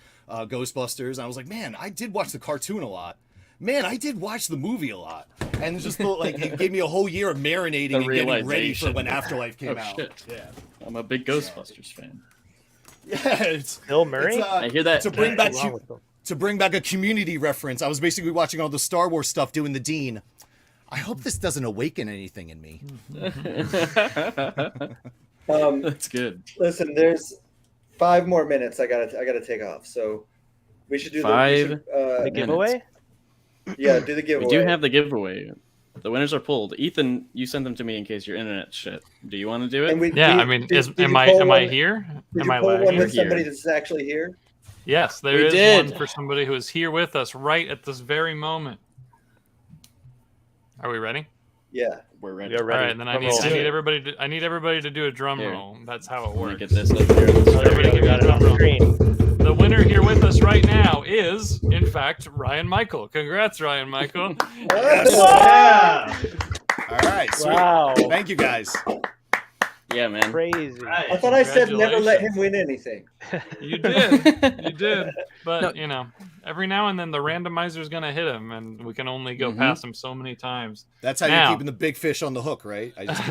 And I was like, man, I did watch the cartoon a lot. Man, I did watch the movie a lot. And it just felt like it gave me a whole year of marinating and getting ready for when Afterlife came out. Shit. Yeah. I'm a big Ghostbusters fan. Yeah, it's Bill Murray? it's, I hear that. to bring back What's wrong with Bill? to bring back a Community reference. I was basically watching all the Star Wars stuff, doing the Dean. I hope this doesn't awaken anything in me. That's good. Listen, there's 5 more minutes. I gotta take off. So we should do Five The giveaway? Yeah, do the giveaway. We do have the giveaway. The winners are pulled. Ethan, you sent them to me in case your internet shit. Do you want to do it? And we- Yeah, did- I mean, did am you I pull am I one- here? Did Am you I pull live one here? with somebody that's actually here? Yes, there We is did. one for somebody who is here with us right at this very moment. Are we ready? Yeah. We're ready. You're ready. All right, then I Drum need, roll. I need everybody to do a drum Here. roll. That's how it Let me works. get this up here. on the Oh, there we go. Everybody We give me got a it on drum the screen. The winner here with us right now is, in fact, Ryan Michael. Congrats, Ryan Michael. Yeah. All right, sweet. Wow. Thank you guys. Yeah, man. Crazy. I thought I said never let him win anything. You did. You did. But, you know, every now and then the randomizer is going to hit him, and we can only go past him so many times. That's how Now- you're keeping the big fish on the hook, right? I just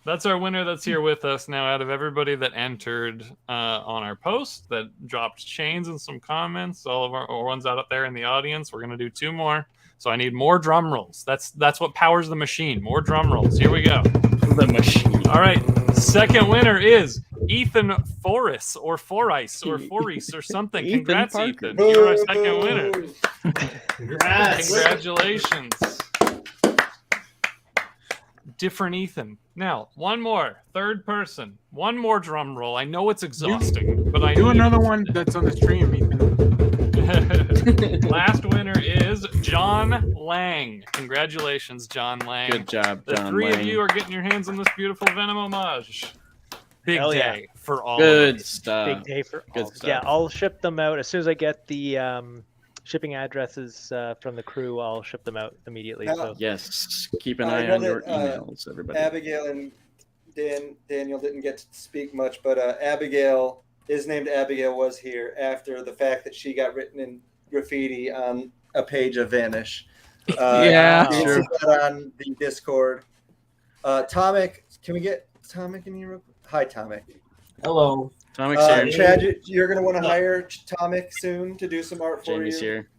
That's our winner that's here with us now. Out of everybody that entered on our post, that dropped chains and some comments, all of our ones out there in the audience, we're gonna do 2 more. So I need more drum rolls. That's what powers the machine. More drum rolls. Here we go. The machine. All right. Second winner is Ethan Forrest or Forrice or Forrice or something. Ethan Congrats, Parker. Ethan. You're our second winner. Congrats. Congratulations. Different Ethan. Now, one more. Third person. One more drum roll. I know it's exhausting, but I Do need another one that's on the stream, Ethan. Last winner is John Lang. Congratulations, John Lang. Good job, The John 3 of Lang. you are getting your hands on this beautiful Venom homage. Big Hell yeah. day for all Good of us. stuff. Big day for Good all. stuff. Yeah, I'll ship them out as soon as I get the shipping addresses from the crew. I'll ship them out immediately. Now- So Yes. Keep an I eye know on your that, emails, everybody. Abigail and Daniel didn't get to speak much, but Abigail is named Abigail was here after the fact that she got written in graffiti on a page of Vanish. Yeah, you can sure. see that on the Discord. Tomic, can we get Tomic in here? real quick? Hi, Tomic. Hello. Tomic's here. Chad, you're going to want to hire Tomic soon to do some art for Jamie's you. here.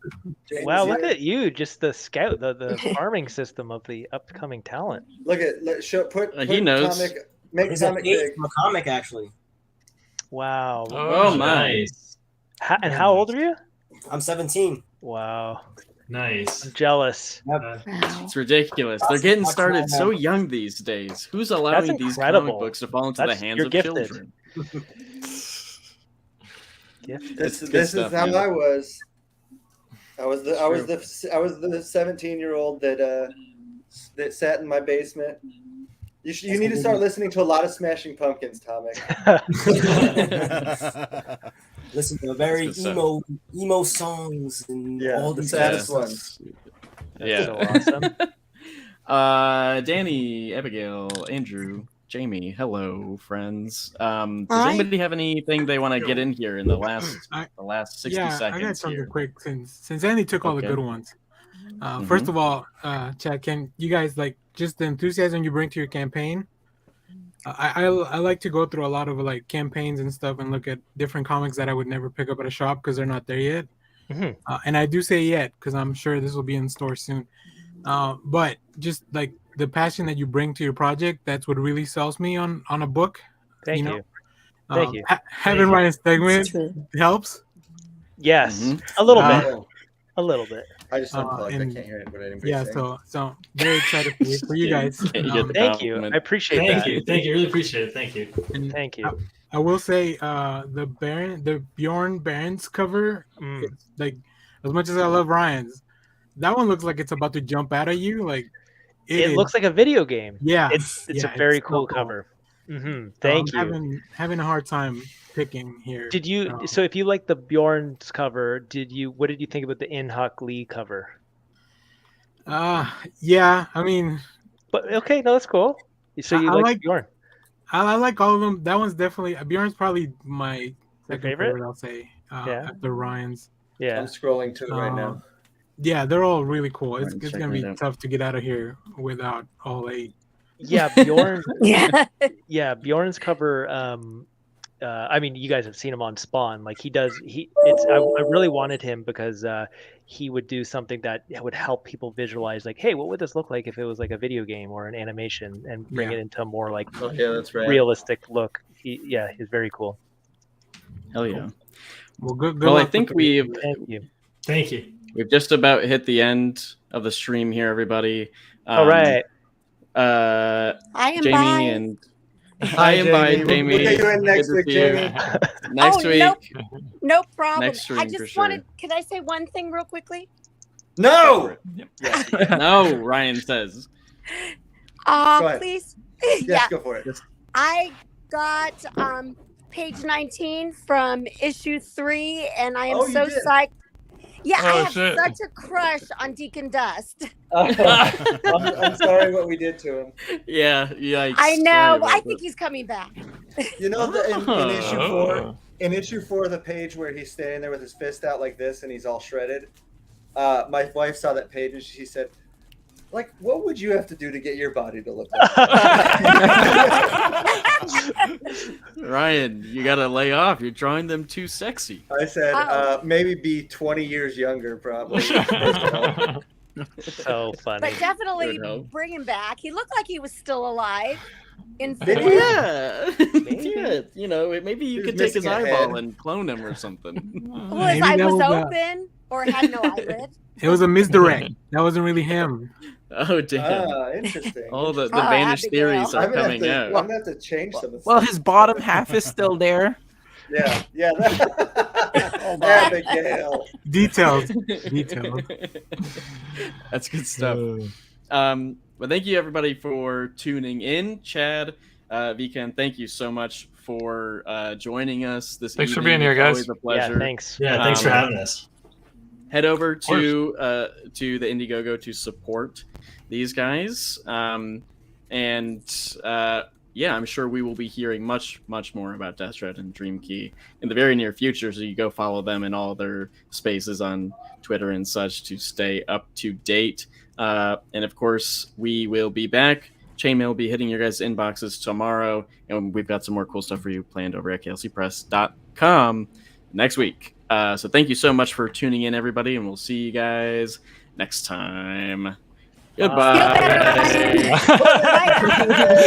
Jamie's wow, look here. at you, just the scout, the farming system of the upcoming talent. Look at put He knows. Tomic, make There's a Tomic page big. from a comic, actually. Wow. Oh, my. nice. And how old are you? I'm 17. Wow. Nice. I'm jealous. It's ridiculous. They're getting started so young these days. Who's allowing these comic incredible. books to fall into That's- the hands you're of gifted. children? Gifted. This good is stuff, how man. I was. I was the 17-year-old that sat in my basement. You need to start listening to a lot of Smashing Pumpkins, Tomic. Listen to very That's good emo songs and all the these saddest Yeah. ones. Yeah. So awesome. Danny, Abigail, Andrew, Jamie, hello, friends. Does Hi. anybody have anything they want to get in here in the last 60 I got seconds something here? quick since Andy took all the Okay. good ones. First of all, Chad, can you guys like just the enthusiasm you bring to your campaign? I like to go through a lot of like campaigns and stuff and look at different comics that I would never pick up at a shop because they're not there yet. And I do say yet because I'm sure this will be in store soon. But just like the passion that you bring to your project, that's what really sells me on a book. Thank you. Thank you. Having Ryan Stegman helps. Yes, a little bit. A little bit. I just unplugged. I can't hear what anybody's saying. So very excited for you guys. Thank you. I appreciate that. Thank you. Really appreciate it. Thank you. And thank you. I will say the Bjorn Barron's cover, like as much as I love Ryan's, that one looks like it's about to jump out at you. Like it looks like a video game. Yeah, it's a very cool cover. Thank you. Having a hard time picking here. Did you? So if you like the Bjorn's cover, what did you think about the In-Huck Lee cover? Yeah, I mean, but okay, no, that's cool. So you like Bjorn? I like all of them. That one's definitely Bjorn's probably my favorite. I'll say after Ryan's. Yeah, I'm scrolling to it right now. Yeah, they're all really cool. It's gonna be tough to get out of here without all 8. Yeah, Bjorn. Yeah, Bjorn's cover. I mean, you guys have seen him on Spawn. Like I really wanted him because he would do something that would help people visualize. Like, hey, what would this look like if it was like a video game or an animation, and bring it into a more like that's right. realistic look. He's very cool. Hell yeah. Well, good well, I think we've. Thank you. We've just about hit the end of the stream here, everybody. All right. Jamie and hi, Jamie. We'll get you in next week, Jamie. Next week. No problem. Next stream I just for sure. wanted. Can I say one thing real quickly? No. No, Ryan says. Please. Yes, go for it. I got page 19 from issue 3, and I am so psyched. Yeah, I have such a crush on Deacon Dust. I'm sorry what we did to him. Yeah, yikes. I know. I think he's coming back. You know, in issue 4, the page where he's standing there with his fist out like this and he's all shredded. My wife saw that page and she said, like, what would you have to do to get your body to look like that? Ryan, you gotta lay off. You're drawing them too sexy. I said, maybe be 20 years younger, probably. So funny. But definitely bring him back. He looked like he was still alive. Yeah. Yeah. You know, maybe you could take his eyeball and clone him or something. Well, his eye was open or had no eyelid. It was a misdirect. That wasn't really him. Oh, damn. Interesting. All the vanished theories are coming out. I'm going to have to change some of this. Well, his bottom half is still there. Yeah. Abigail. Details. That's good stuff. Well, thank you, everybody, for tuning in. Chad, Vikan, thank you so much for joining us this evening. Thanks for being here, guys. Always a pleasure. Yeah, thanks. Yeah, thanks for having us. Head over to the Indiegogo to support these guys. Yeah, I'm sure we will be hearing much more about Deathstrout and Dream Key in the very near future, so you go follow them in all their spaces on Twitter and such to stay up to date. And of course, we will be back. Chainmail will be hitting your guys' inboxes tomorrow, and we've got some more cool stuff for you planned over at klcpress.com next week. So thank you so much for tuning in, everybody, and we'll see you guys next time. Goodbye.